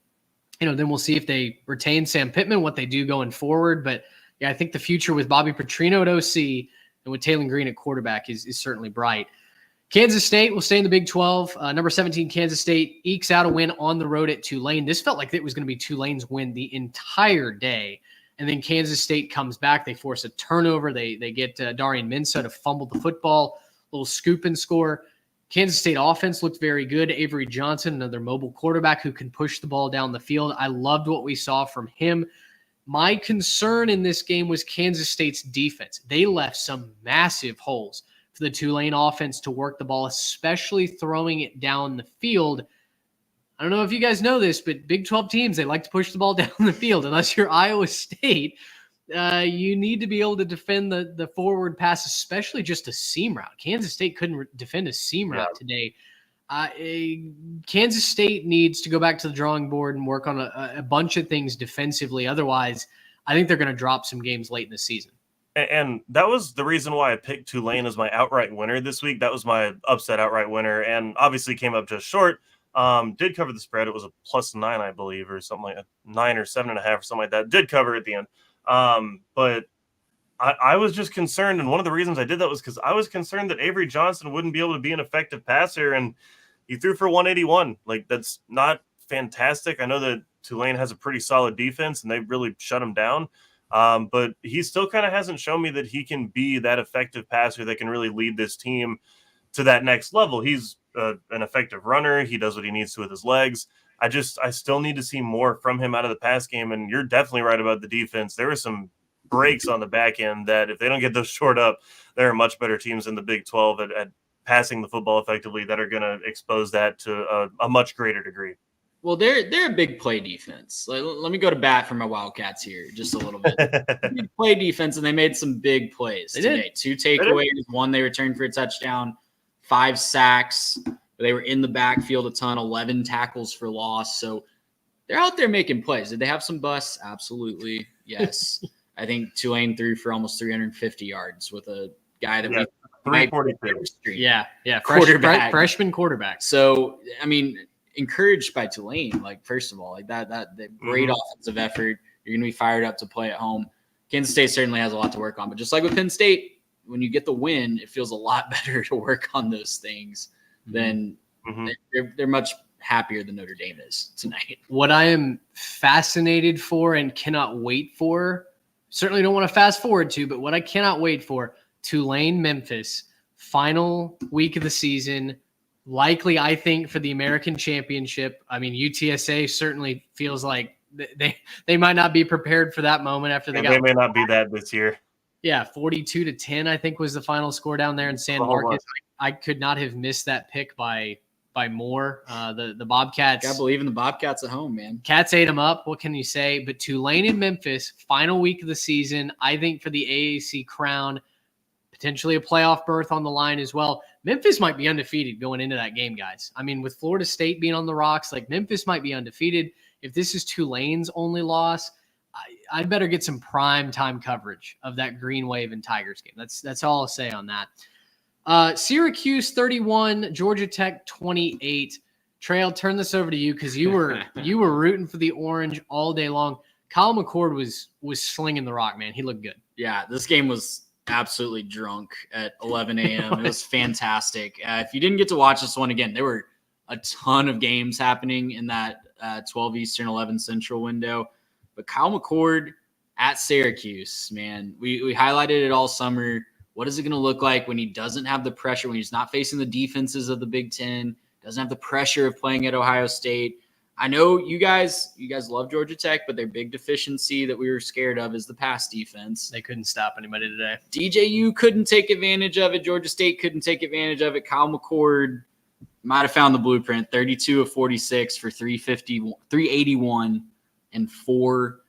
then we'll see if they retain Sam Pittman, what they do going forward. But yeah, I think the future with Bobby Petrino at OC and with Taylon Green at quarterback is certainly bright. Kansas State will stay in the Big 12. Number 17, Kansas State ekes out a win on the road at Tulane. This felt like it was going to be Tulane's win the entire day. And then Kansas State comes back. They force a turnover. They get Darian Minso to fumble the football, little scoop and score. Kansas State offense looked very good. Avery Johnson, another mobile quarterback who can push the ball down the field. I loved what we saw from him. My concern in this game was Kansas State's defense. They left some massive holes for the Tulane offense to work the ball, especially throwing it down the field. I don't know if you guys know this, but Big 12 teams, they like to push the ball down the field. Unless you're Iowa State, you need to be able to defend the forward pass, especially just a seam route. Kansas State couldn't defend a seam route today. Kansas State needs to go back to the drawing board and work on a bunch of things defensively. Otherwise, I think they're going to drop some games late in the season. And that was the reason why I picked Tulane as my outright winner this week. That was my upset outright winner, and obviously came up just short. Did cover the spread. It was a +9, I believe, or something like 9 or 7.5 or something like that. Did cover at the end. But I was just concerned, and one of the reasons I did that was because I was concerned that Avery Johnson wouldn't be able to be an effective passer, and he threw for 181. Like, that's not fantastic. I know that Tulane has a pretty solid defense, and they really shut him down. But he still kind of hasn't shown me that he can be that effective passer that can really lead this team to that next level. He's an effective runner. He does what he needs to with his legs. I still need to see more from him out of the pass game. And you're definitely right about the defense. There were some breaks on the back end that if they don't get those short up, there are much better teams in the Big 12 at passing the football effectively that are going to expose that to a much greater degree. Well, they're a big play defense. Let me go to bat for my Wildcats here just a little bit. Big play defense, and they made some big plays today. 2 takeaways, 1 they returned for a touchdown, 5 sacks. They were in the backfield a ton, 11 tackles for loss. So they're out there making plays. Did they have some busts? Absolutely, yes. I think Tulane threw for almost 350 yards with a guy that we 342. Yeah, quarterback. Freshman quarterback. So, I mean, encouraged by Tulane, like, first of all, like that great offensive effort. You're gonna be fired up to play at home. Kansas State certainly has a lot to work on, but just like with Penn State, when you get the win, it feels a lot better to work on those things than they're much happier than Notre Dame is tonight. What I am fascinated for and cannot wait for, certainly don't want to fast forward to, but what I cannot wait for, Tulane, Memphis, final week of the season. Likely, I think, for the American Championship. I mean, UTSA certainly feels like they might not be prepared for that moment after they may not be that this year. Yeah, 42-10, I think, was the final score down there in San Marcos. I could not have missed that pick by more. The Bobcats. I believe in the Bobcats at home, man. Cats ate them up. What can you say? But Tulane and Memphis, final week of the season. I think for the AAC crown, potentially a playoff berth on the line as well. Memphis might be undefeated going into that game, guys. I mean, with Florida State being on the rocks, like, Memphis might be undefeated. If this is Tulane's only loss, I'd better get some prime time coverage of that Green Wave and Tigers game. That's all I'll say on that. Syracuse 31, Georgia Tech 28. Trey, I'll turn this over to you because you were rooting for the Orange all day long. Kyle McCord was slinging the rock, man. He looked good. Yeah, this game was absolutely drunk at 11 a.m. It was fantastic. If you didn't get to watch this one, again, there were a ton of games happening in that 12 Eastern, 11 Central window. But Kyle McCord at Syracuse, man, we highlighted it all summer. What is it going to look like when he doesn't have the pressure, when he's not facing the defenses of the Big Ten, doesn't have the pressure of playing at Ohio State? I know you guys love Georgia Tech, but their big deficiency that we were scared of is the pass defense. They couldn't stop anybody today. DJU couldn't take advantage of it. Georgia State couldn't take advantage of it. Kyle McCord might have found the blueprint. 32 of 46 for 381 and 4.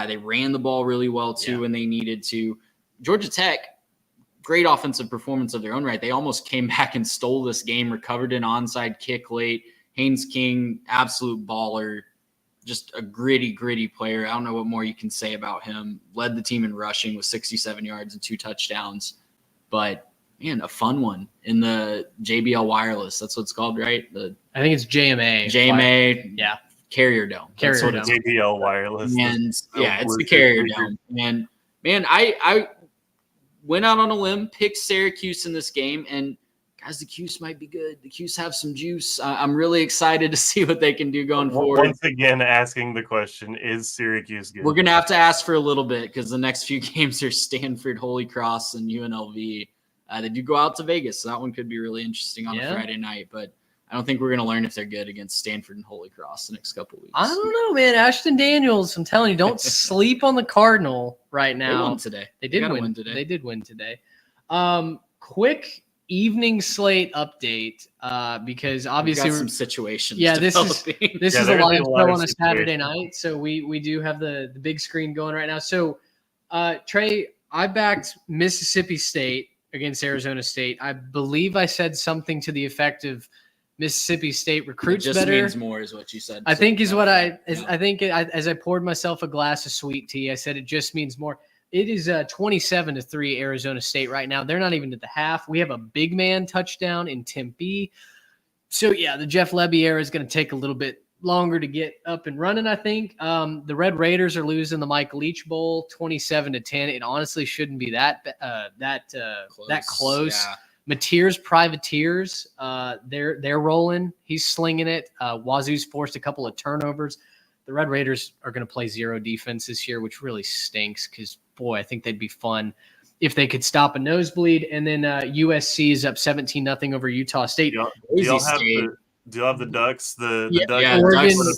They ran the ball really well too when they needed to. Georgia Tech, great offensive performance of their own right. They almost came back and stole this game, recovered an onside kick late. Haynes King, absolute baller, just a gritty player. I don't know what more you can say about him. Led the team in rushing with 67 yards and 2 touchdowns. But, man, a fun one in the JBL Wireless. That's what it's called, right? I think it's JMA. JMA. Yeah. Carrier Dome. Carrier Dome. JBL Wireless. And, it's the Carrier Dome. And, man, I went out on a limb, picked Syracuse in this game, and guys, the Cuse might be good. The Cuse have some juice. I'm really excited to see what they can do going forward. Once again, asking the question, is Syracuse good? We're going to have to ask for a little bit because the next few games are Stanford, Holy Cross, and UNLV. They do go out to Vegas, so that one could be really interesting on a Friday night. But I don't think we're going to learn if they're good against Stanford and Holy Cross the next couple of weeks. I don't know, man. Ashton Daniels, I'm telling you, don't sleep on the Cardinal right now. They won today. They did win today. They did win today. Quick evening slate update because obviously some situations. Yeah, this is a live show on a situation. Saturday night, so we do have the big screen going right now. So Trey, I backed Mississippi State against Arizona State. I believe I said something to the effect of Mississippi State recruits It just better. means more is what you said. I think is what I yeah. think as I poured myself a glass of sweet tea, I said it just means more. It is 27-3 Arizona State right now. They're not even at the half. We have a big man touchdown in Tempe. So, yeah, the Jeff Lebby era is going to take a little bit longer to get up and running, I think. The Red Raiders are losing the Mike Leach Bowl 27-10. It honestly shouldn't be that close. Yeah. Mateer's Privateers, they're rolling. He's slinging it. Wazoo's forced a couple of turnovers. The Red Raiders are going to play zero defense this year, which really stinks because, boy, I think they'd be fun if they could stop a nosebleed. And then USC is up 17-0 over Utah State. Do y'all have the Ducks? The Ducks. Yeah,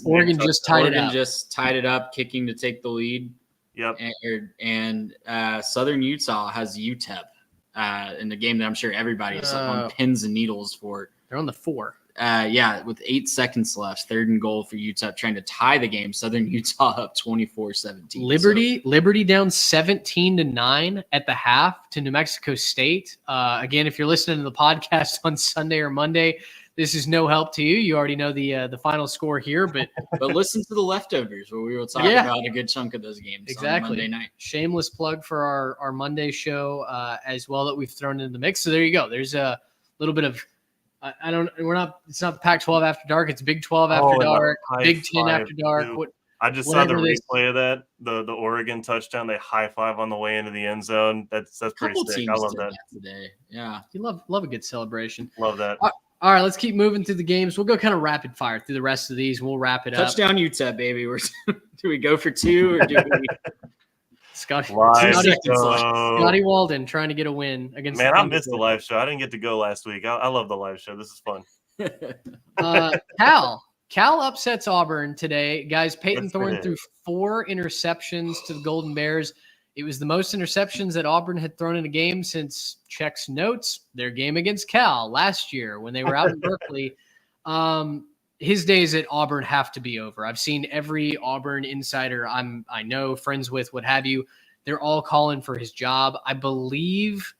Oregon just tied it up. Just tied it up, kicking to take the lead. Yep. And Southern Utah has UTEP in the game that I'm sure everybody is on pins and needles for. They're on the 4. With 8 seconds left, 3rd and goal for UTEP, trying to tie the game. Southern Utah up 24-17. Liberty down 17-9 at the half to New Mexico State. Again, if you're listening to the podcast on Sunday or Monday, this is no help to you. You already know the final score here, but listen to the leftovers where we will talk about a good chunk of those games exactly. on Monday night. Shameless plug for our Monday show as well that we've thrown into the mix. So there you go. There's a little bit of it's not the Pac-12 after dark. It's Big 12 after dark, Big 10 after dark. I just saw the replay of that, the Oregon touchdown. They high five on the way into the end zone. That's pretty sick. I love that today. Yeah, you love a good celebration. Love that. All right, let's keep moving through the games. We'll go kind of rapid fire through the rest of these. We'll wrap it up. Touchdown UTEP, baby. Do we go for 2 or do we? Scotty Walden trying to get a win against. Man, I missed the live show. I didn't get to go last week. I love the live show. This is fun. Cal upsets Auburn today, guys. Peyton Thorne threw 4 interceptions to the Golden Bears. It was the most interceptions that Auburn had thrown in a game since Check's notes, their game against Cal last year when they were out in Berkeley. His days at Auburn have to be over. I've seen every Auburn insider I know, friends with, what have you. They're all calling for his job. I believe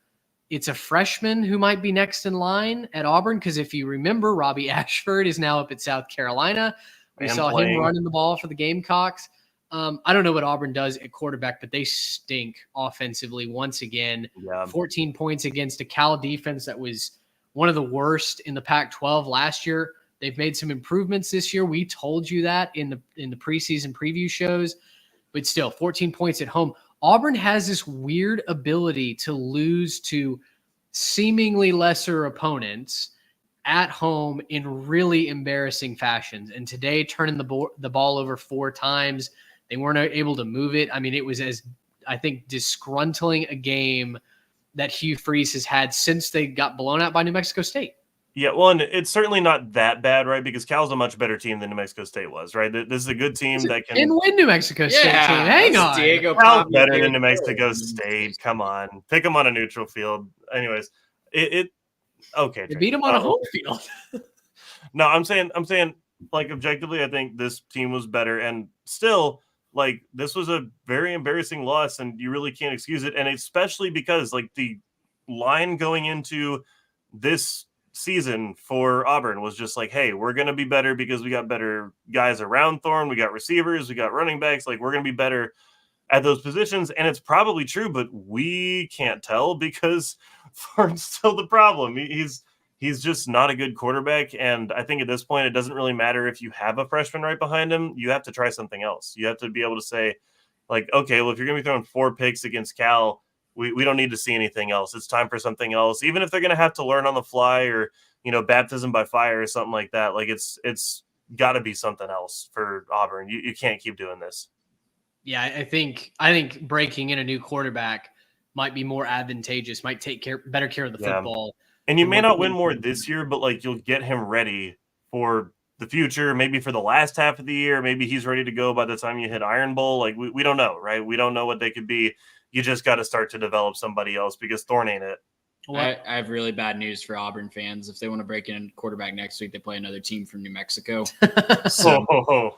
it's a freshman who might be next in line at Auburn because if you remember, Robbie Ashford is now up at South Carolina. We saw him running the ball for the Gamecocks. I don't know what Auburn does at quarterback, but they stink offensively once again. Yeah. 14 points against a Cal defense that was one of the worst in the Pac-12 last year. They've made some improvements this year. We told you that in the preseason preview shows, but still 14 points at home. Auburn has this weird ability to lose to seemingly lesser opponents at home in really embarrassing fashions. And today, turning the ball over 4 times, they weren't able to move it. I mean, it was as, I think, disgruntling a game that Hugh Freeze has had since they got blown out by New Mexico State. Yeah, well, and it's certainly not that bad, right? Because Cal's a much better team than New Mexico State was, right? This is a good team that can win New Mexico State team. Hang on. Cal's better than New Mexico State. Come on. Pick them on a neutral field. Anyways, okay. They beat them on a home field. No, I'm saying, like, objectively, I think this team was better. And still, like, this was a very embarrassing loss, and you really can't excuse it. And especially because, like, the line going into this season for Auburn was just like, hey, we're going to be better because we got better guys around Thorne. We got receivers, we got running backs. Like, we're going to be better at those positions. And it's probably true, but we can't tell because Thorne's still the problem. He's just not a good quarterback. And I think at this point, it doesn't really matter if you have a freshman right behind him. You have to try something else. You have to be able to say, like, okay, well, if you're going to be throwing 4 picks against Cal, we don't need to see anything else. It's time for something else. Even if they're going to have to learn on the fly or, baptism by fire or something like that. Like, it's got to be something else for Auburn. You can't keep doing this. Yeah, I think breaking in a new quarterback might be more advantageous, might take better care of the football. And you may not win more this year, but, like, you'll get him ready for the future, maybe for the last half of the year. Maybe he's ready to go by the time you hit Iron Bowl. Like, we don't know, right? We don't know what they could be. You just got to start to develop somebody else because Thorne ain't it. I have really bad news for Auburn fans. If they want to break in quarterback next week, they play another team from New Mexico. So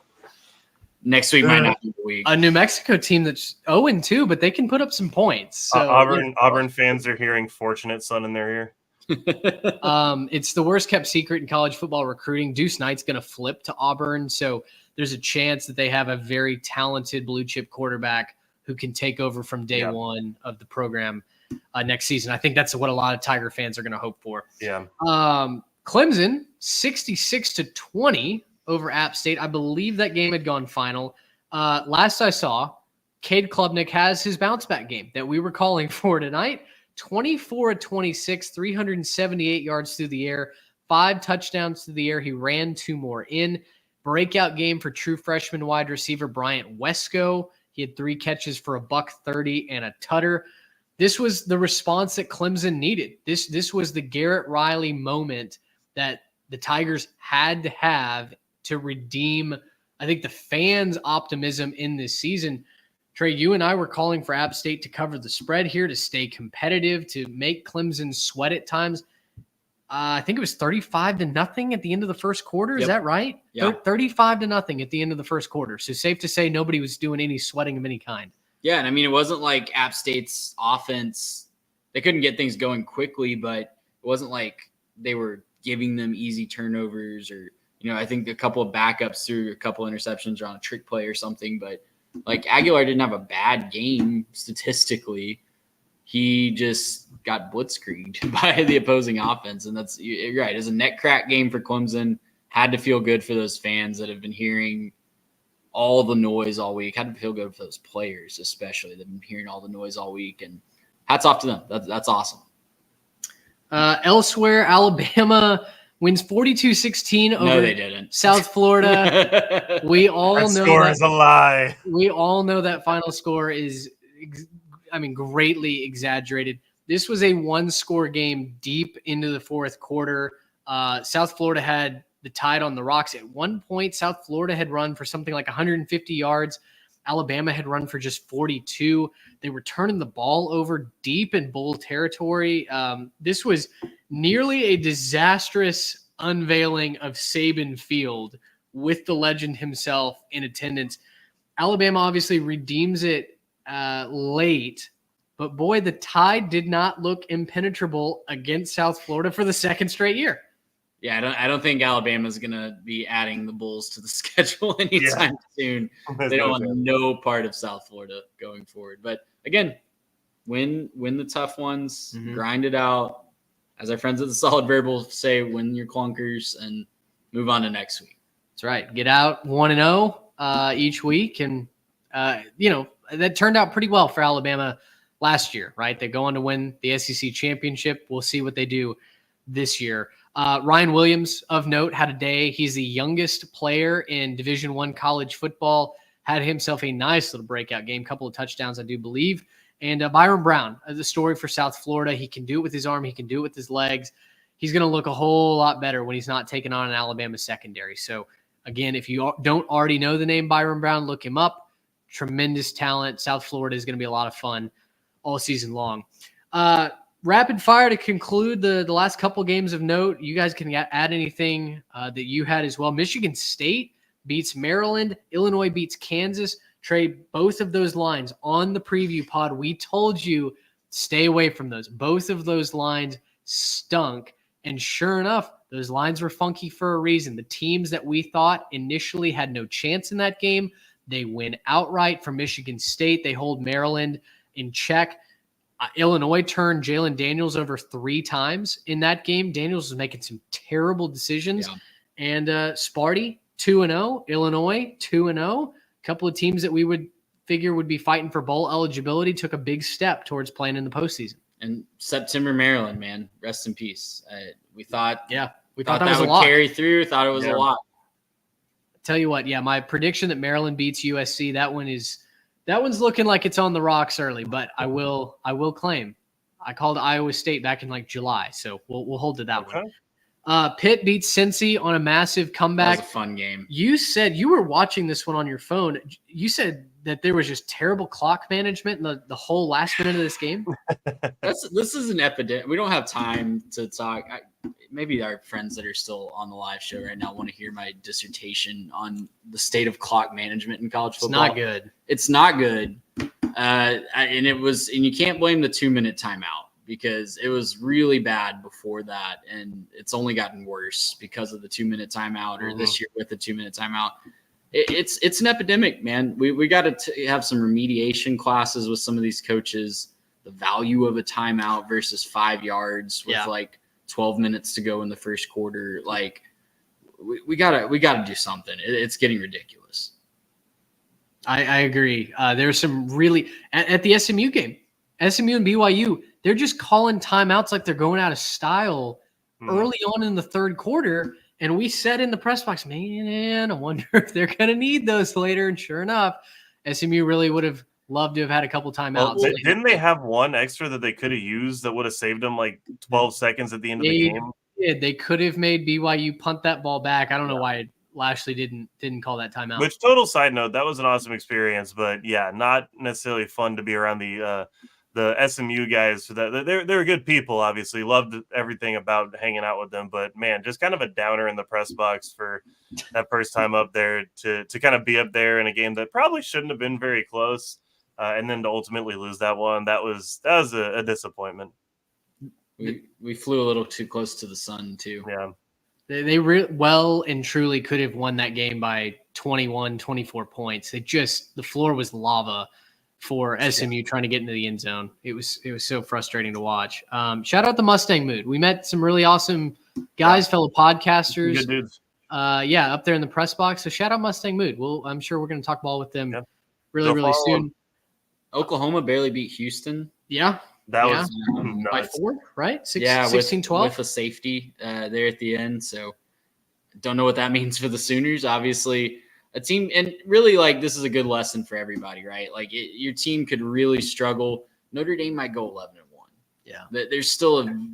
next week might not be the week. A New Mexico team that's 0-2, but they can put up some points. So, Auburn fans are hearing "fortunate son" in their ear. It's the worst kept secret in college football recruiting. Deuce Knight's going to flip to Auburn, so there's a chance that they have a very talented blue chip quarterback who can take over from day one of the program next season. I think that's what a lot of Tiger fans are going to hope for. Yeah. Clemson 66-20 over App State. I believe that game had gone final. Last I saw, Cade Klubnik has his bounce back game that we were calling for tonight. 24-26, 378 yards through the air, 5 touchdowns through the air. He ran 2 more in. Breakout game for true freshman wide receiver Bryant Wesco. He had 3 catches for $130 and a tutter. This was the response that Clemson needed. This was the Garrett Riley moment that the Tigers had to have to redeem, I think, the fans' optimism in this season. Trey, you and I were calling for App State to cover the spread here, to stay competitive, to make Clemson sweat at times. I think it was 35-0 at the end of the first quarter. Is that right? Yeah. 35-0 at the end of the first quarter. So safe to say nobody was doing any sweating of any kind. Yeah, and I mean, it wasn't like App State's offense, they couldn't get things going quickly, but it wasn't like they were giving them easy turnovers or, I think a couple of backups threw a couple of interceptions on a trick play or something, but like Aguilar didn't have a bad game statistically. He just got blitzkrieged by the opposing offense, and you're right. It's a neck crack game for Clemson. Had to feel good for those fans that have been hearing all the noise all week. Had to feel good for those players, especially. They've been hearing all the noise all week, and hats off to them. That's awesome. Elsewhere, Alabama wins 42-16 over No, they didn't. South Florida. We all know score is a lie. We all know that final score is, greatly exaggerated. This was a 1-score game deep into the fourth quarter. South Florida had the Tide on the rocks. At one point, South Florida had run for something like 150 yards. Alabama had run for just 42. They were turning the ball over deep in Bowl territory. This was nearly a disastrous unveiling of Saban Field with the legend himself in attendance. Alabama obviously redeems it late, but boy, the Tide did not look impenetrable against South Florida for the second straight year. Yeah, I don't think Alabama's going to be adding the Bulls to the schedule anytime soon. They don't want no part of South Florida going forward. But again, win the tough ones, grind it out. As our friends at the Solid Variable say, win your clunkers and move on to next week. That's right. Get out 1-0 each week. And, that turned out pretty well for Alabama last year, right? They go on to win the SEC championship. We'll see what they do this year. Ryan Williams, of note, had a day. He's the youngest player in Division I college football. Had himself a nice little breakout game, couple of touchdowns, I do believe. And Byron Brown, the story for South Florida. He can do it with his arm. He can do it with his legs. He's going to look a whole lot better when he's not taking on an Alabama secondary. So, again, if you don't already know the name Byron Brown, look him up. Tremendous talent. South Florida is going to be a lot of fun all season long. Rapid fire to conclude the last couple games of note. You guys can add anything that you had as well. Michigan State beats Maryland. Illinois beats Kansas. Trey, both of those lines on the preview pod, we told you stay away from those. Both of those lines stunk. And sure enough, those lines were funky for a reason. The teams that we thought initially had no chance in that game, they win outright for Michigan State. They hold Maryland in check. Illinois turned Jalen Daniels over 3 times in that game. Daniels was making some terrible decisions. Yeah. And Sparty, 2-0. Illinois, 2-0. A couple of teams that we would figure would be fighting for bowl eligibility took a big step towards playing in the postseason. And September, Maryland, man, rest in peace. We thought that was would a lot. Carry through. Thought it was a lot. Tell you what, my prediction that Maryland beats USC, that one's looking like it's on the rocks early, but I will claim I called Iowa State back in like July, so we'll hold to that one. Pitt beats Cincy on a massive That comeback. was a fun game. You said you were watching this one on your phone. You said that there was just terrible clock management in the whole last minute of this game. This is an epidemic. We don't have time to talk. Maybe our friends that are still on the live show right now want to hear my dissertation on the state of clock management in college football. It's not good. It's not good. And you can't blame the 2-minute timeout because it was really bad before that. And it's only gotten worse because of the 2-minute timeout or this year with the 2-minute timeout. It's an epidemic, man. We got to have some remediation classes with some of these coaches. The value of a timeout versus 5 yards with 12 minutes to go in the first quarter. Like we gotta do something. It's getting ridiculous. I agree. There's some really at the SMU game, SMU and BYU, they're just calling timeouts like they're going out of style early on in the third quarter. And we said in the press box, man, I wonder if they're going to need those later. And sure enough, SMU really would have loved to have had a couple timeouts. Well, didn't they have one extra that they could have used that would have saved them like 12 seconds at the end of the game? They could have made BYU punt that ball back. I don't know why Lashley didn't call that timeout. Which, total side note, that was an awesome experience, but yeah, not necessarily fun to be around the SMU guys. They're good people, obviously. Loved everything about hanging out with them, but man, just kind of a downer in the press box for that first time up there to kind of be up there in a game that probably shouldn't have been very close, and then to ultimately lose that one. That was a disappointment. We flew a little too close to the sun too. Yeah. They well and truly could have won that game by 21, 24 points. The floor was lava for SMU trying to get into the end zone. It was so frustrating to watch. Shout out the Mustang Mood. We met some really awesome guys, fellow podcasters. Good dudes. Up there in the press box. So shout out Mustang Mood. I'm sure we're going to talk ball with them really soon. Oklahoma barely beat Houston. Yeah. That was by nuts. 4, right? 16-12 with a safety there at the end. So don't know what that means for the Sooners. Obviously, a team, and really, like, this is a good lesson for everybody, right? Like, your team could really struggle. Notre Dame might go 11-1. Yeah, there's still a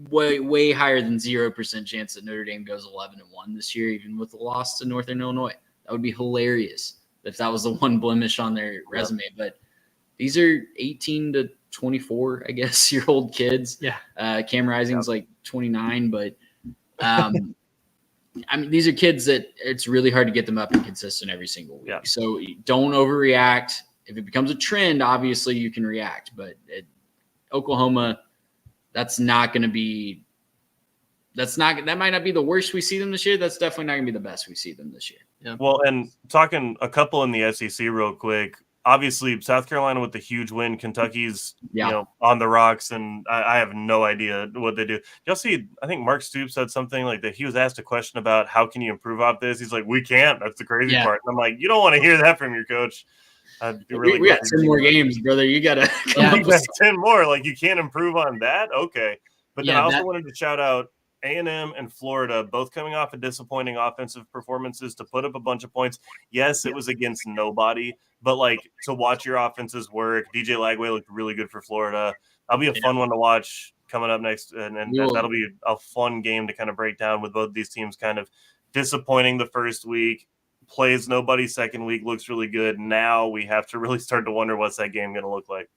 way higher than 0% chance that Notre Dame goes 11-1 this year, even with the loss to Northern Illinois. That would be hilarious if that was the one blemish on their resume. But these are 18 to 24, I guess, year old kids. Yeah. Cam Rising's like 29, but I mean, these are kids that it's really hard to get them up and consistent every single week. Yeah. So don't overreact. If it becomes a trend, obviously you can react, but Oklahoma, that might not be the worst we see them this year. That's definitely not going to be the best we see them this year. Yeah. Well, and talking a couple in the SEC real quick, obviously South Carolina with the huge win, Kentucky's on the rocks, and I have no idea what they do. Y'all see, I think Mark Stoops said something like that. He was asked a question about how can you improve off this. He's like, we can't. That's the crazy part. And I'm like, you don't want to hear that from your coach. We got 10 more games, brother. You got to come up with 10 more. Like, you can't improve on that? Okay. But then I also wanted to shout out A&M and Florida, both coming off of disappointing offensive performances to put up a bunch of points. Yes, it was against nobody, but like to watch your offenses work. DJ Lagway looked really good for Florida. That'll be a fun one to watch coming up next, and that'll be a fun game to kind of break down with both these teams kind of disappointing the first week, plays nobody second week, looks really good. Now we have to really start to wonder what's that game going to look like.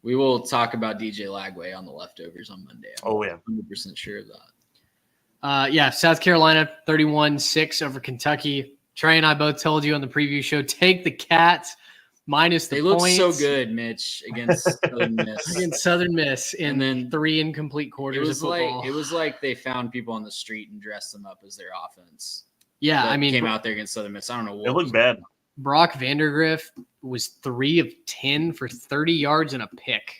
We will talk about DJ Lagway on the leftovers on Monday. I'm 100% sure of that. South Carolina 31-6 over Kentucky. Trey and I both told you on the preview show, take the Cats minus the points. They look so good, Mitch, against Southern Miss. Against Southern Miss in 3 incomplete quarters of football. It was like they found people on the street and dressed them up as their offense. Yeah, I mean, came out there against Southern Miss. I don't know what. It looked bad. Brock Vandergriff was 3 of 10 for 30 yards and a pick.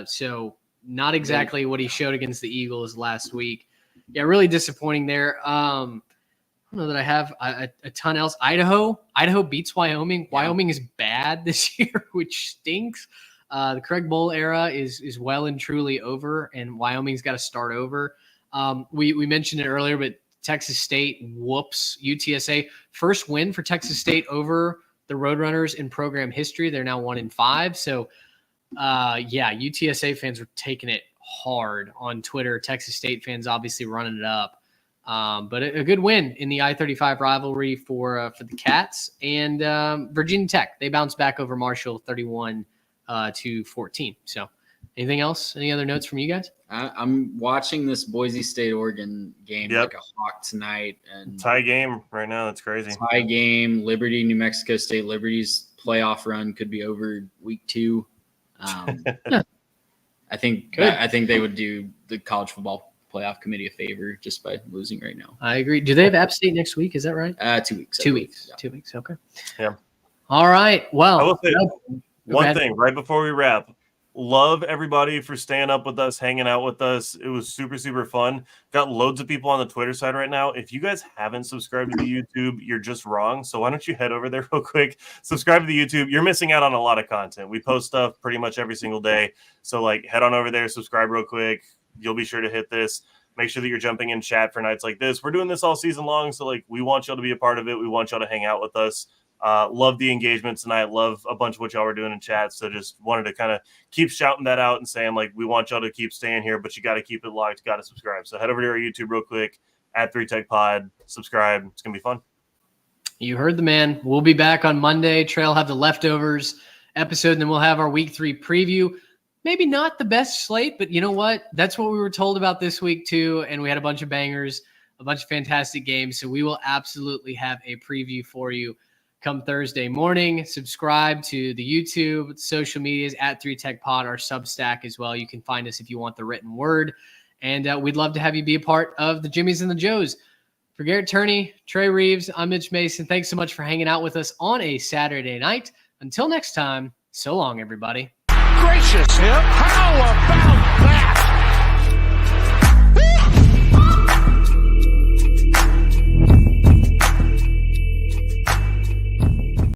So not exactly what he showed against the Eagles last week. Yeah, really disappointing there. I don't know that I have a ton else. Idaho beats Wyoming. Yeah. Wyoming is bad this year, which stinks. The Craig Bowl era is well and truly over, and Wyoming's got to start over. We mentioned it earlier, but Texas State whoops UTSA. First win for Texas State over the Roadrunners in program history. They're now 1-5. So, UTSA fans were taking it hard on Twitter. Texas State fans obviously running it up. But a good win in the I-35 rivalry for the Cats. And Virginia Tech, they bounced back over Marshall 31-14. So anything else? Any other notes from you guys? I'm watching this Boise State Oregon game like a hawk tonight, and tie game right now. That's crazy. Tie game. Liberty, New Mexico State. Liberty's playoff run could be over week 2. I think they would do the college football playoff committee a favor just by losing right now. I agree. Do they have App State next week? Is that right? 2 weeks. 2 weeks. Yeah. 2 weeks. Okay. Yeah. All right. Well, I will say one thing right before we wrap. Love everybody for staying up with us, hanging out with us. It was super, super fun. Got loads of people on the Twitter side right now. If you guys haven't subscribed to the YouTube, you're just wrong. So why don't you head over there real quick, subscribe to the YouTube. You're missing out on a lot of content. We post stuff pretty much every single day. So head on over there, subscribe real quick. You'll be sure to hit this. Make sure that you're jumping in chat for nights like this. We're doing this all season long. So we want y'all to be a part of it. We want y'all to hang out with us. Love the engagement tonight. Love a bunch of what y'all were doing in chat. So just wanted to kind of keep shouting that out and saying we want y'all to keep staying here, but you got to keep it locked. Got to subscribe. So head over to our YouTube real quick at 3Tech Pod. Subscribe. It's going to be fun. You heard the man. We'll be back on Monday. Trey will have the leftovers episode, and then we'll have our week 3 preview. Maybe not the best slate, but you know what? That's what we were told about this week too. And we had a bunch of bangers, a bunch of fantastic games. So we will absolutely have a preview for you come Thursday morning. Subscribe to the YouTube, social medias at 3Tech Pod, our Substack as well. You can find us if you want the written word. And we'd love to have you be a part of the Jimmies and the Joes. For Garrett Turney, Trey Reeves, I'm Mitch Mason. Thanks so much for hanging out with us on a Saturday night. Until next time, so long, everybody. Gracious him. How about